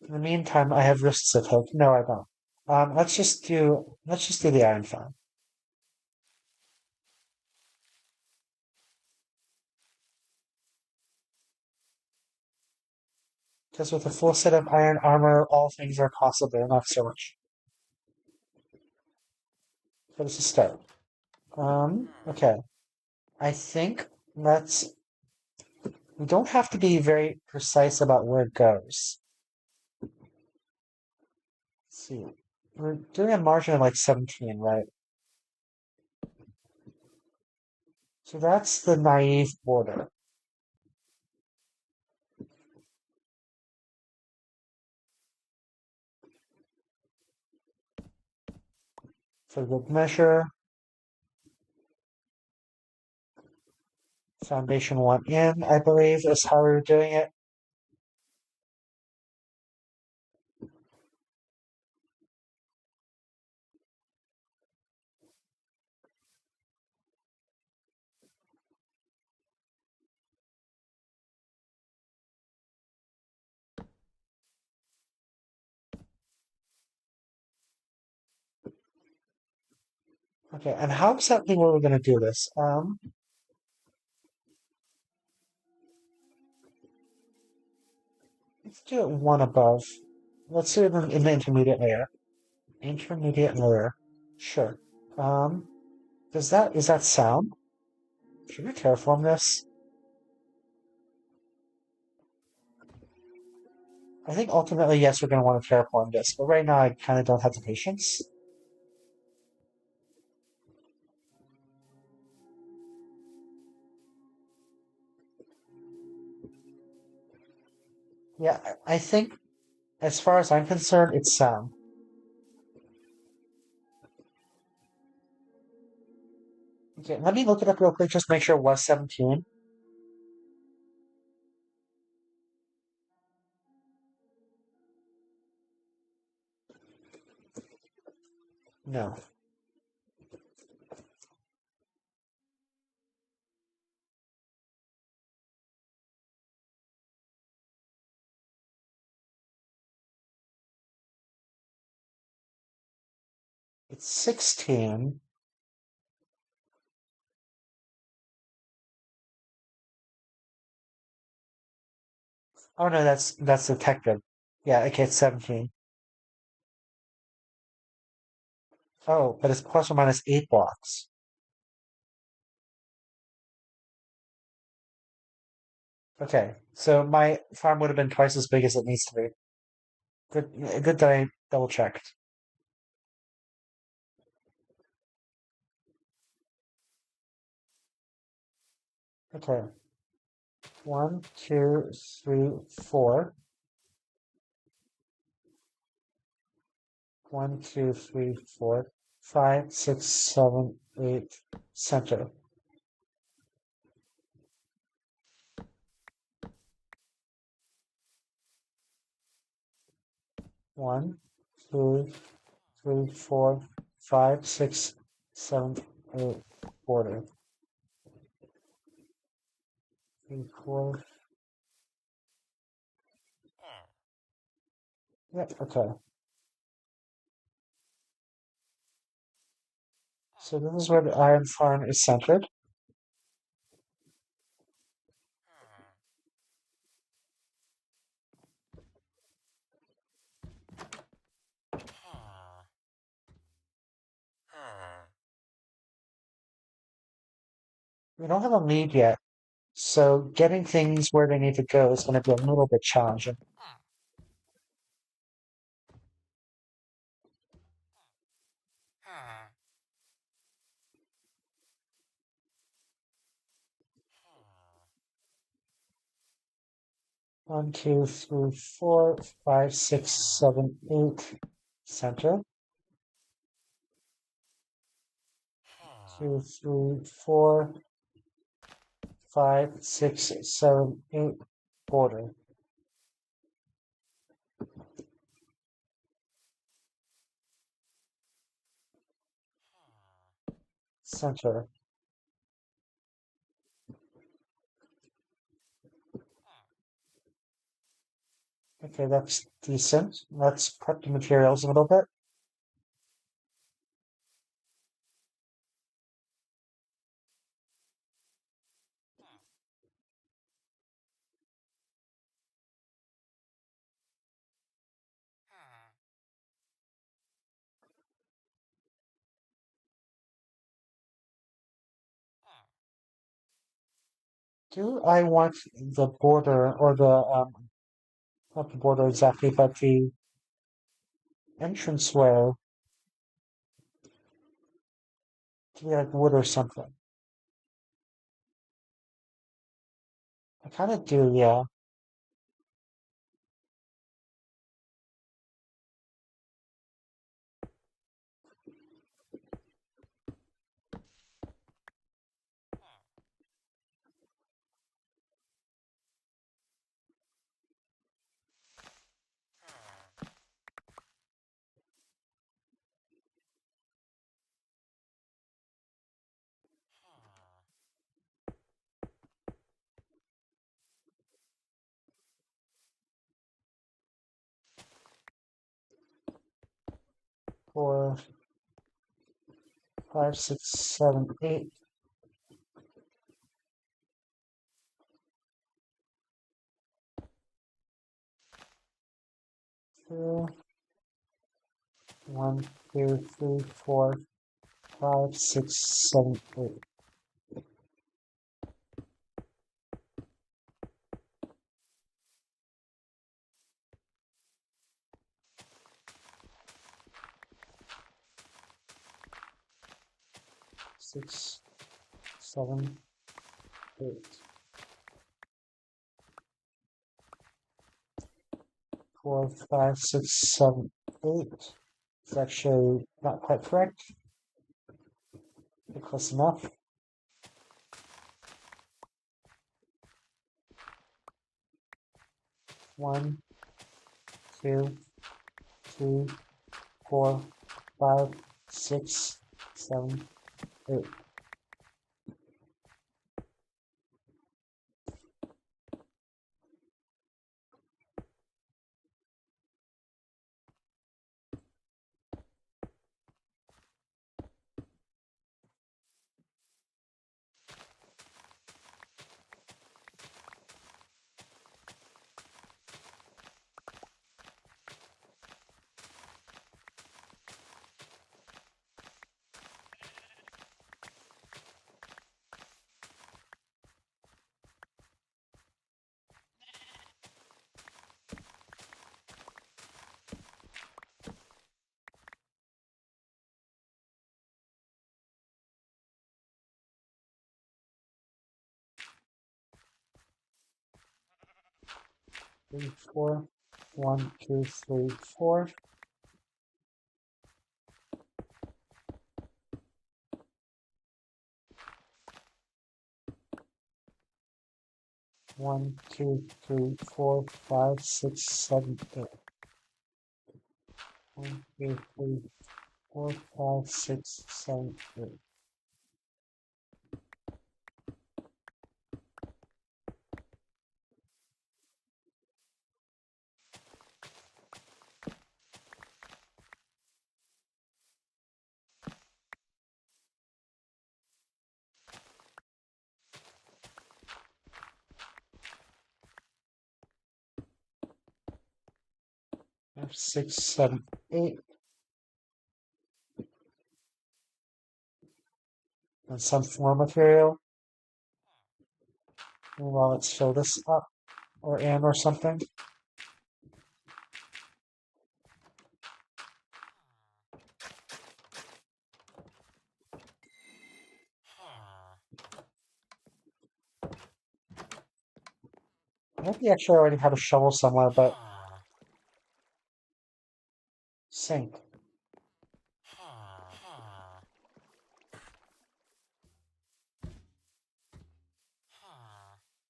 [SPEAKER 1] In the meantime, I have risks to take. No, I don't. Let's just do the iron farm. Because with a full set of iron armor, all things are possible, not so much. But it's a start. Okay. I think let's we don't have to be very precise about where it goes. Let's see. We're doing a margin of like 17, right? So that's the naive border. For good measure, foundation one in, I believe, is how we're doing it. Okay, and how exactly were we going to do this? Let's do it one above. Let's do it in the intermediate layer. Intermediate layer. Sure. Um, is that sound? Should we terraform this? I think ultimately, yes, we're going to want to terraform this, but right now I kind of don't have the patience. Yeah, I think as far as I'm concerned, it's sound. Okay, let me look it up real quick, just make sure it was 17. No, it's 16. Oh no, that's detected. Yeah, okay, it's 17. Oh, but it's plus or minus 8 blocks. Okay, so my farm would have been twice as big as it needs to be. Good that I double checked. Okay, 1, 2, 3, 4. 1, 2, 3, 4, 5, 6, 7, 8. Center. 1, 2, 3, 4, 5, 6, 7, 8. Border. 3, 4. Yep, okay. So this is where the iron farm is centered. We don't have a lead yet, so getting things where they need to go is going to be a little bit challenging. 1, 2, 3, 4, 5, 6, 7, 8. Center. 2, 3, 4, 5, 6, 7, 8. Border. Center. Okay, that's decent. Let's prep the materials a little bit. Do I want the border or not the border exactly, but the entranceway to be like wood or something? I kind of do, yeah. Four, 5, 6, 7, 8. 2, 1, 2, 3, 4, 5, 6, 7, 8. 6, 7, 8. 4, 5, 6, 7, 8. It's actually not quite correct, but close enough. 1, 2, 3, 4, 5, 6, 7, 8. Three, 4. 1, 2, 3, 4. 1, 2, 3, 4, 5, 6, 7, 8. 1, 2, 3, 4, 5, 6, 7, 8. F 6, 7, 8. And some floor material. Well, let's fill this up or in or something. I think we actually already have a shovel somewhere, but sink.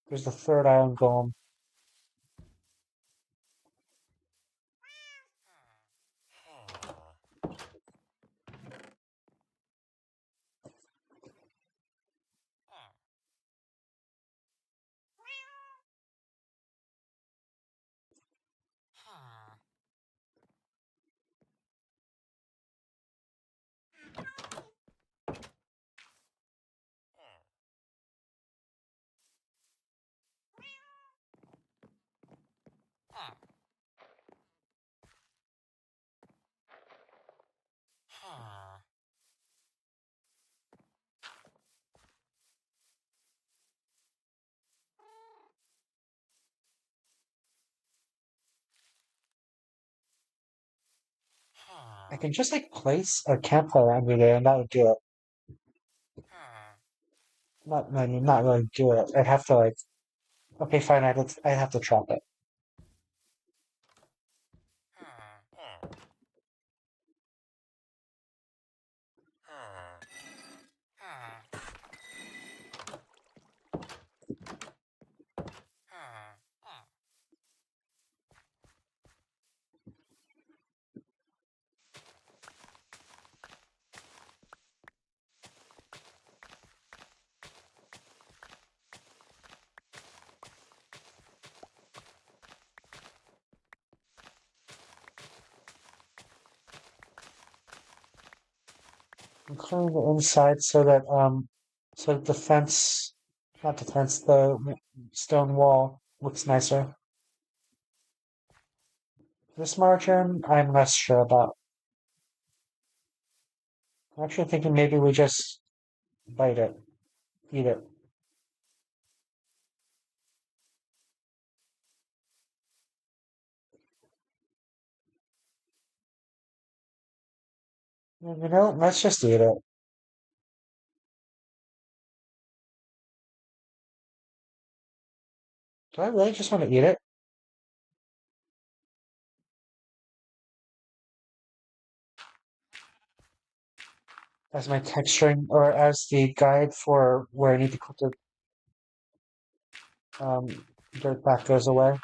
[SPEAKER 1] There's the third iron golem. I can just like place a campfire under there and that would do it. Not, I mean, not really do it. I'd have to like, okay, fine, I'd have to trap it. I'm clearing the inside so that the fence, not the fence, the stone wall looks nicer. This margin, I'm less sure about. I'm actually thinking maybe we just bite it, eat it. You know, let's just eat it. Do I really just want to eat it? As my texturing or as the guide for where I need to put the um, dirt back goes away.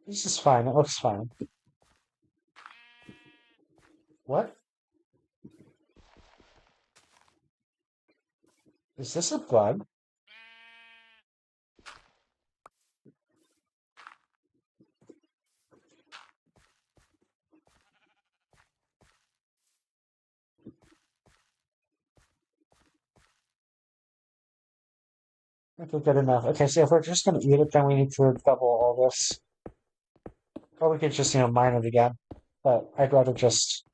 [SPEAKER 1] This is fine. It looks fine. What? Is this a bug? Okay, good enough. Okay, so if we're just gonna eat it, then we need to double all this. Or we could just, mine it again. But I'd rather just...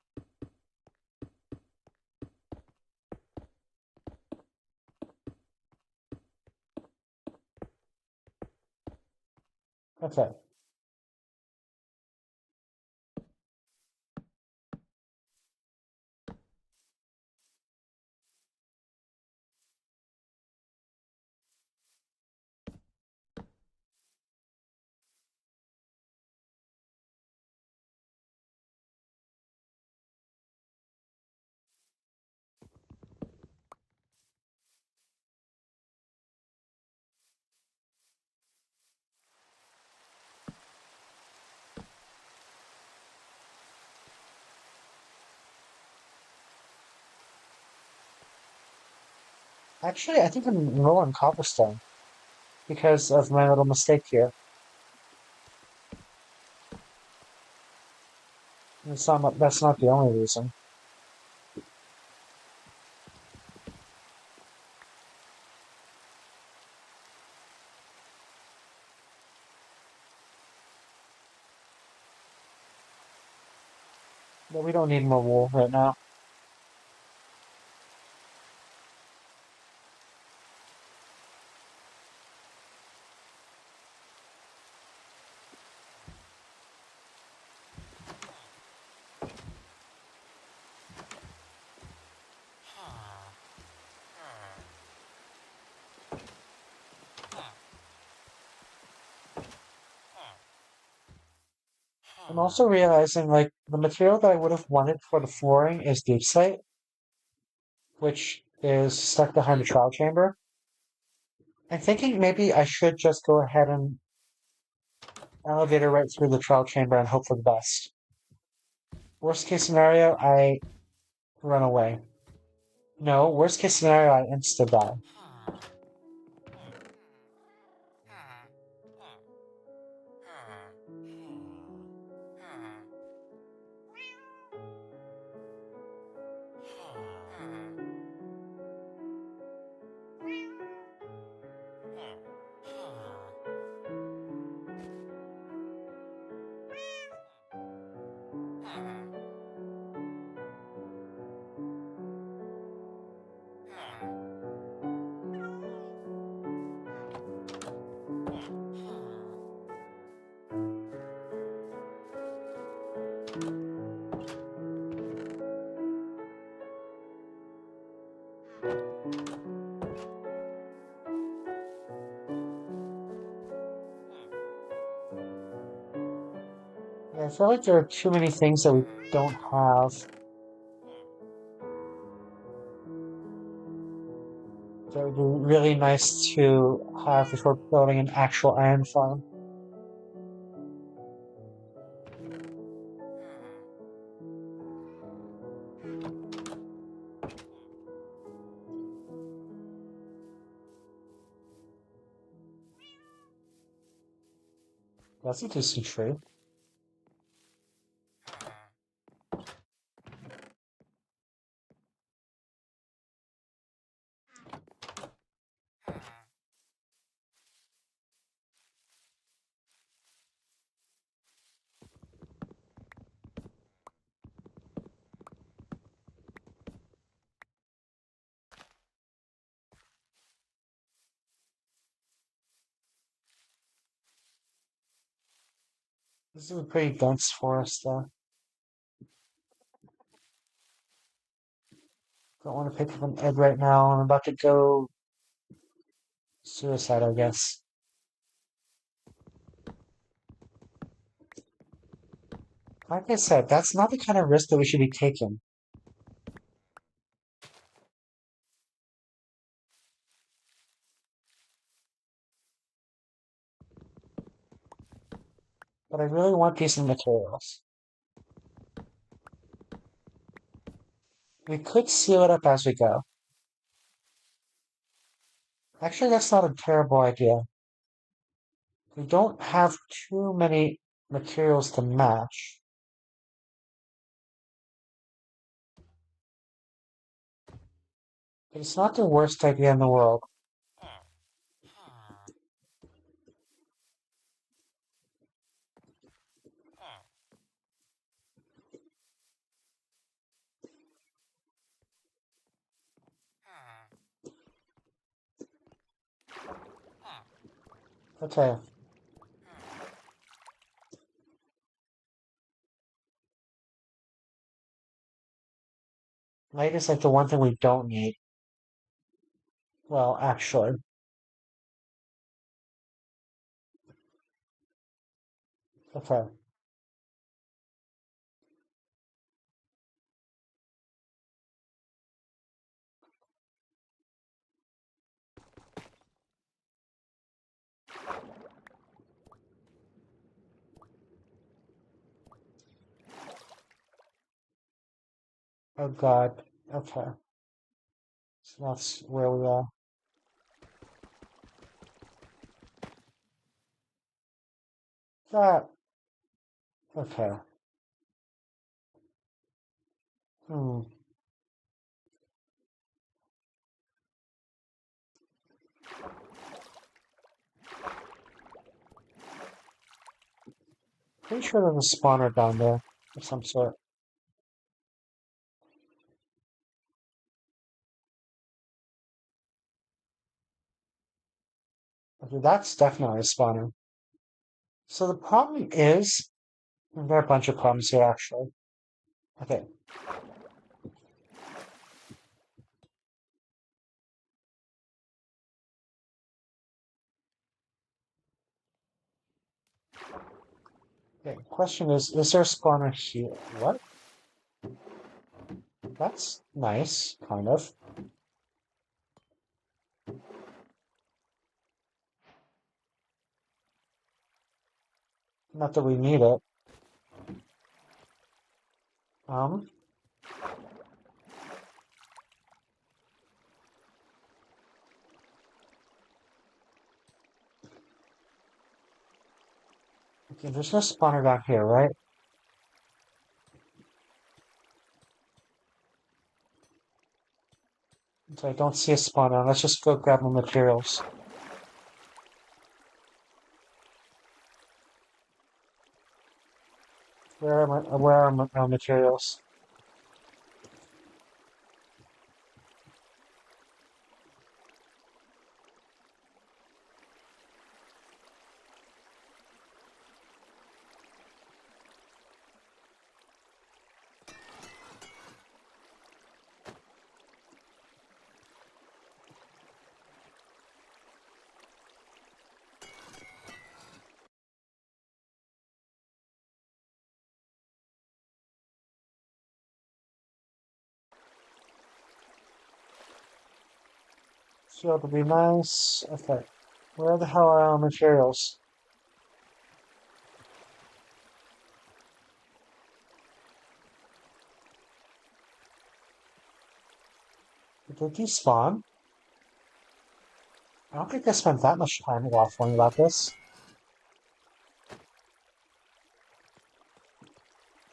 [SPEAKER 1] Okay. Actually, I think I'm low on cobblestone because of my little mistake here. That's not the only reason. But we don't need more wool right now. I'm also realizing, like, the material that I would have wanted for the flooring is deep which is stuck behind the trial chamber. I'm thinking maybe I should just go ahead and elevator right through the trial chamber and hope for the best. Worst case scenario, I run away. No, worst case scenario, I insta die. Yeah, I feel like there are too many things that we don't have that would be really nice to have if we're building an actual iron farm. That's a decent tree. This is a pretty dense forest, though. Don't want to pick up an egg right now. I'm about to go suicide, I guess. Like I said, that's not the kind of risk that we should be taking. But I really want decent materials. We could seal it up as we go. Actually, that's not a terrible idea. We don't have too many materials to match. But it's not the worst idea in the world. Okay. Light is like the one thing we don't need. Well, actually. Okay. Oh god. Okay. So that's where we are. That. Okay. Hmm. Pretty sure there's a spawner down there of some sort. Okay, that's definitely a spawner. So the problem is, there are a bunch of problems here actually. Okay. Okay, question is there a spawner here? What? That's nice, kind of. Not that we need it. Um, okay, there's no spawner down here, right? So I don't see a spawner. Let's just go grab my materials. Where are my materials? Shield would be nice. Okay. Where the hell are our materials? Did these spawn? I don't think I spent that much time waffling about this.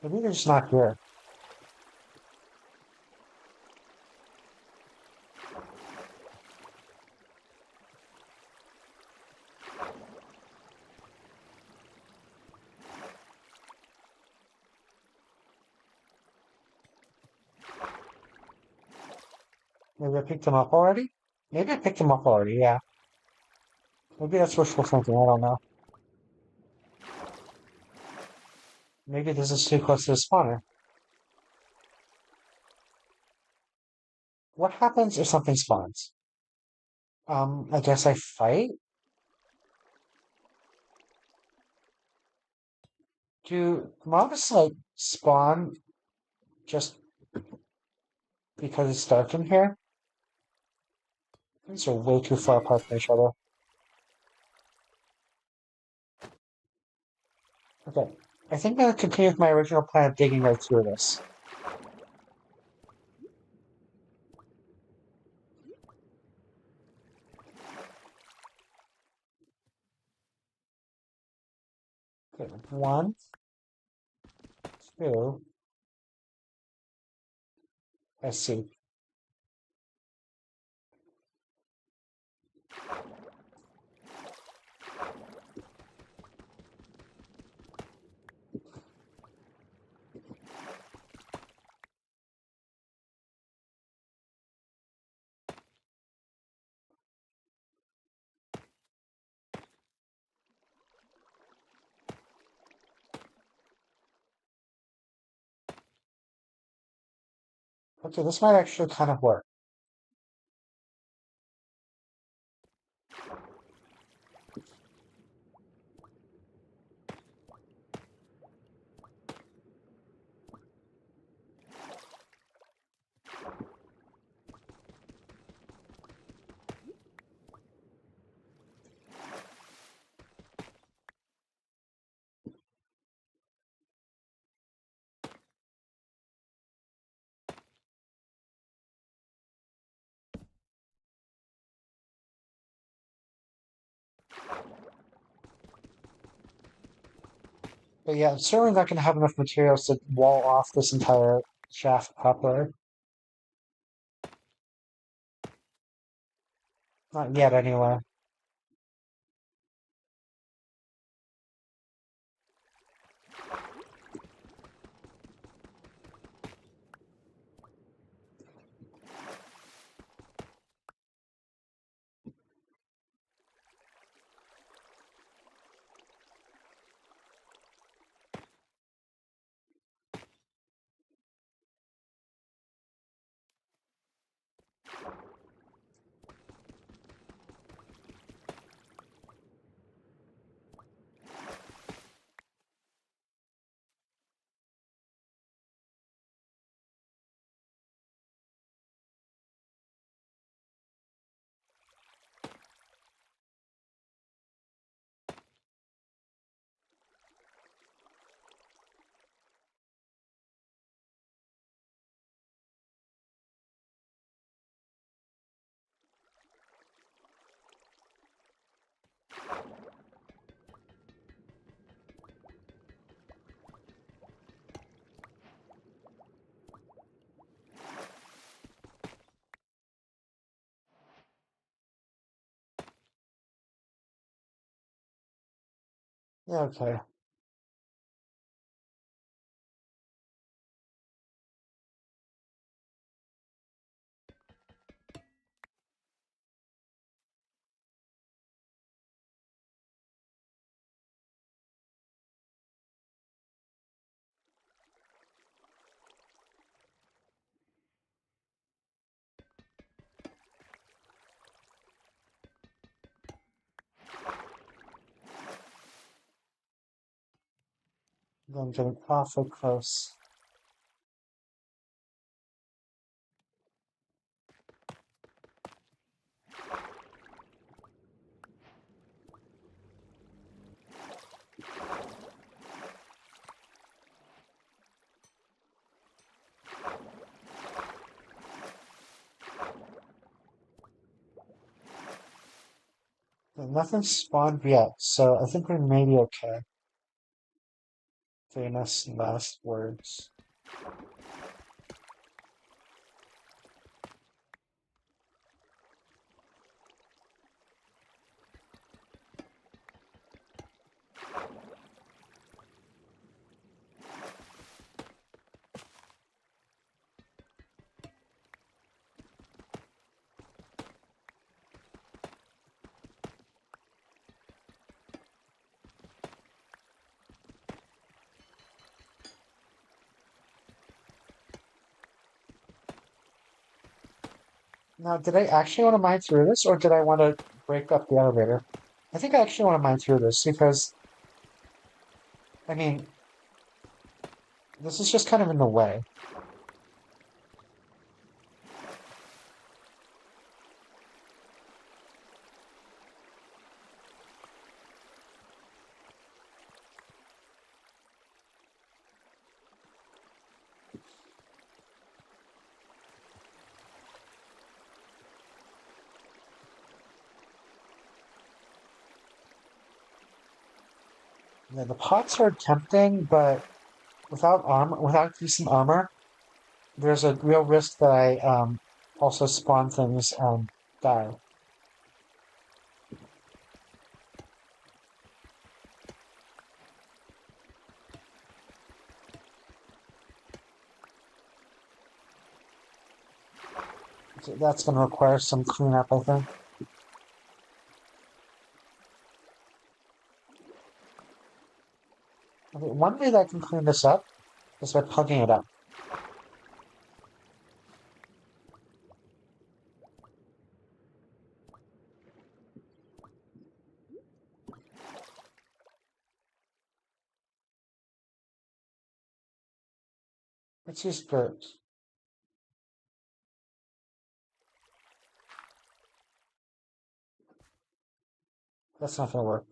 [SPEAKER 1] Maybe they're just not here. Maybe I picked them up already? Maybe I picked them up already, yeah. Maybe that's wishful thinking, I don't know. Maybe this is too close to the spawner. What happens if something spawns? I guess I fight? Do mobs, like, spawn just because it's dark in here? These are way too far apart from each other. Okay. I think I'm gonna continue with my original plan of digging right through this. Okay, one, two, I see. Okay, this might actually kind of work. But yeah, I'm certainly not going to have enough materials to wall off this entire shaft properly. Not yet, anyway. Yeah, okay. I'm getting awful close. But nothing's spawned yet, so I think we may be okay. Famous last words. Now, did I actually want to mine through this, or did I want to break up the elevator? I think I actually want to mine through this because, I mean, this is just kind of in the way. Yeah, the pots are tempting, but without decent armor, there's a real risk that I also spawn things and die. So that's going to require some cleanup, I think. Okay, one way that I can clean this up is by plugging it up. Let's use dirt. That's not going to work.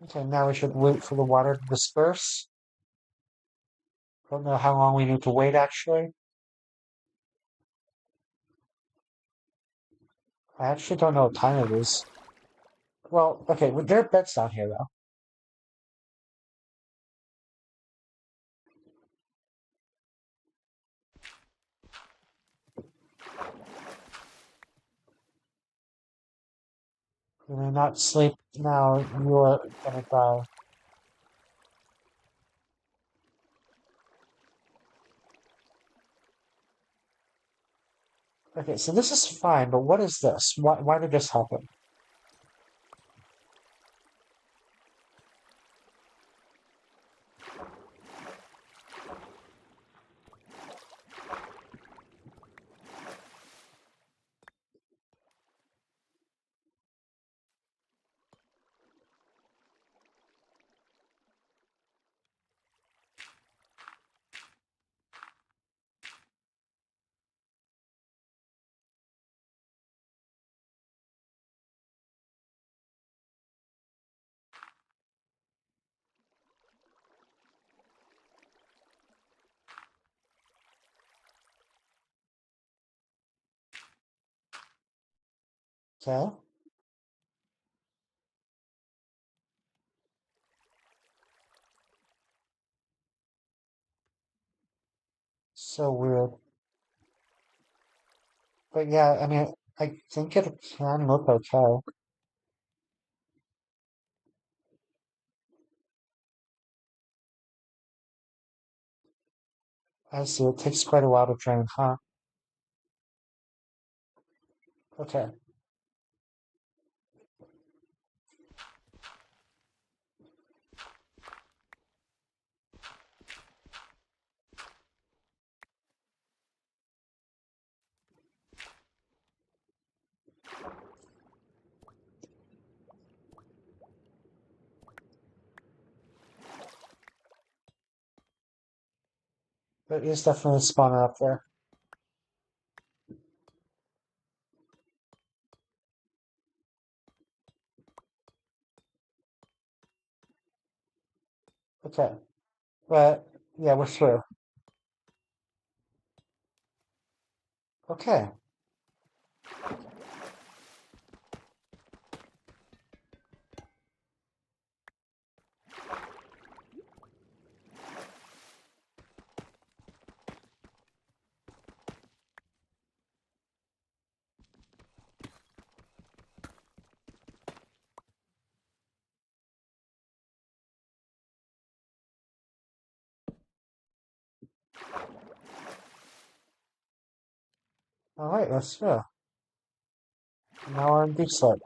[SPEAKER 1] Okay, now we should wait for the water to disperse. Don't know how long we need to wait, actually. I actually don't know what time it is. Well, okay, well, there are beds down here, though. You may not sleep now, you are gonna die. Okay, so this is fine, but what is this? Why did this happen? Okay. So weird. But yeah, I mean, I think it can look okay. I see, it takes quite a while to drain, huh? Okay. There is definitely a spawner up there. Okay. But yeah, we're through. Okay. Alright, let's go. Now we're in deep slip.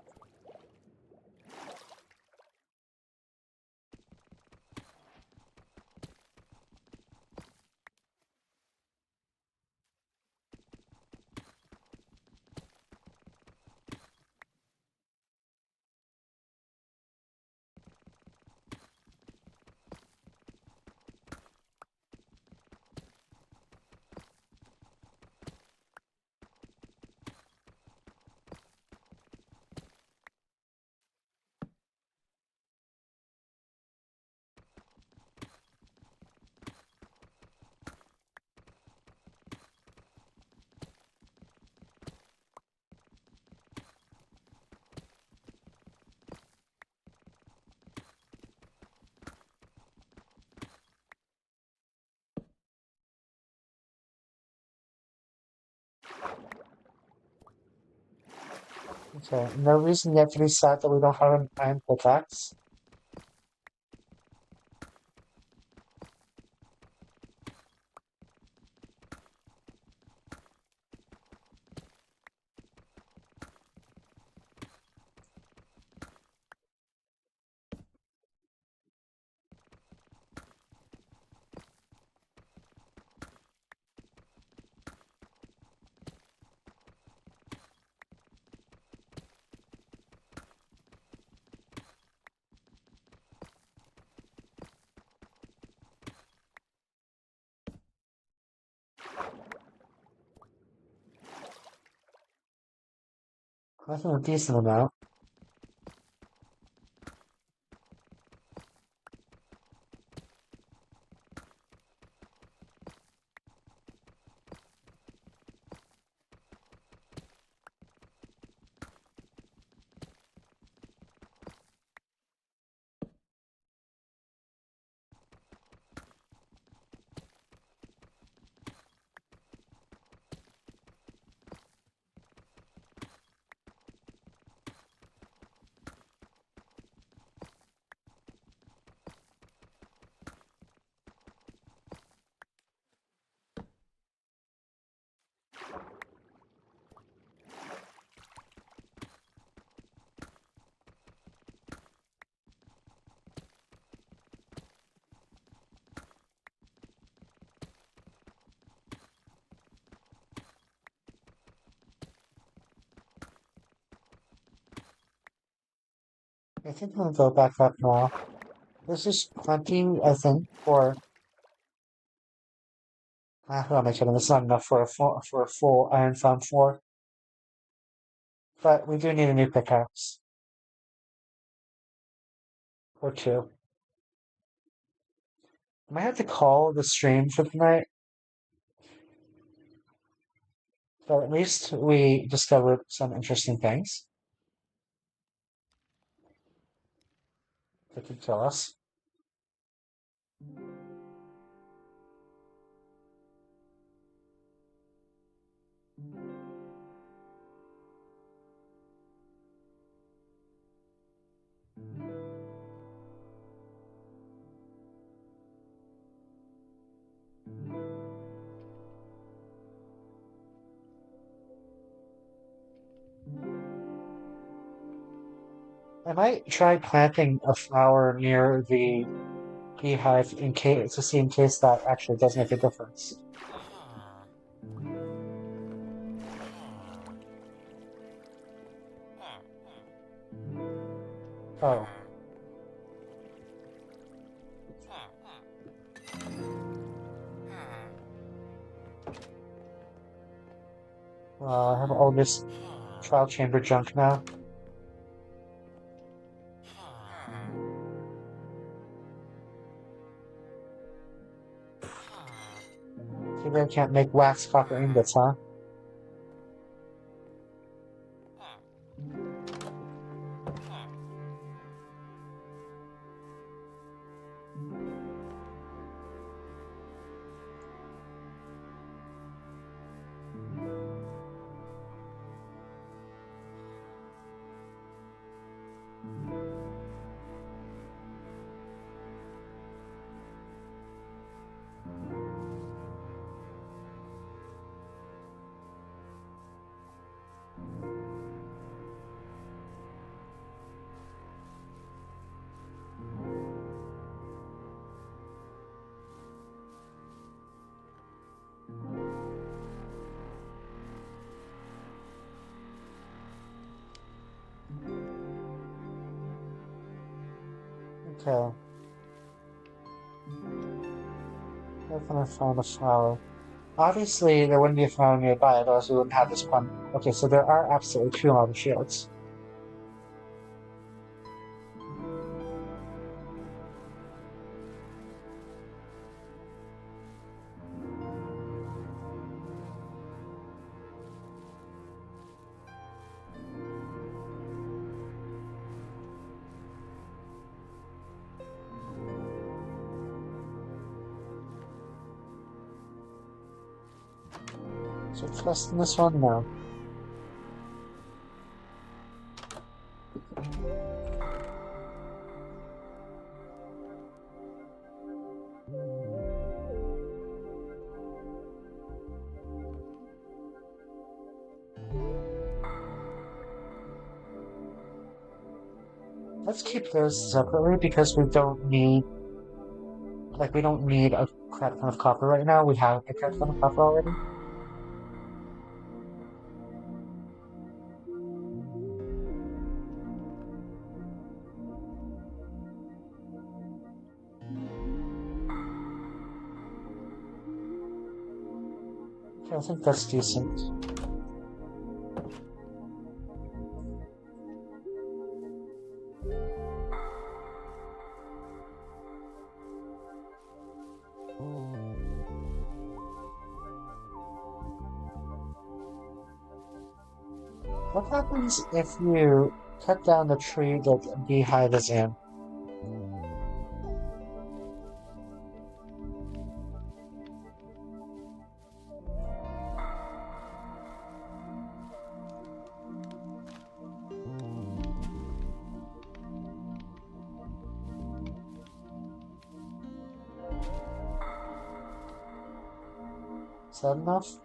[SPEAKER 1] Okay. No reason yet to be sad that we don't have an iron pickaxe. I think a decent amount. I think I'm gonna go back up now. This is plenty, I think, for who am I kidding? It's not enough for a full iron farm floor. But we do need a new pickaxe. Or two. I might have to call the stream for tonight, but at least we discovered some interesting things that could kill us. I might try planting a flower near the beehive in case to see in case that actually does make a difference. Oh. I have all this trial chamber junk now. Maybe I can't make wax copper ingots, huh? Okay. Where can I find a flower? Obviously, there wouldn't be a flower nearby, otherwise we wouldn't have this one. Okay, so there are absolutely two lava shields. So trust in this one now. Let's keep those separately because we don't need a crap ton of copper right now. We have a crap ton of copper already. Okay, I think that's decent. What happens if you cut down the tree that the beehive is in? Is that enough?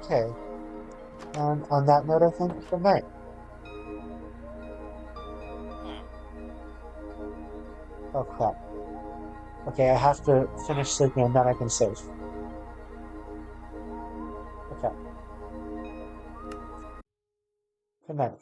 [SPEAKER 1] Okay. And on that note, I think good night. Oh crap. Okay, I have to finish sleeping and then I can save. Okay. Good night.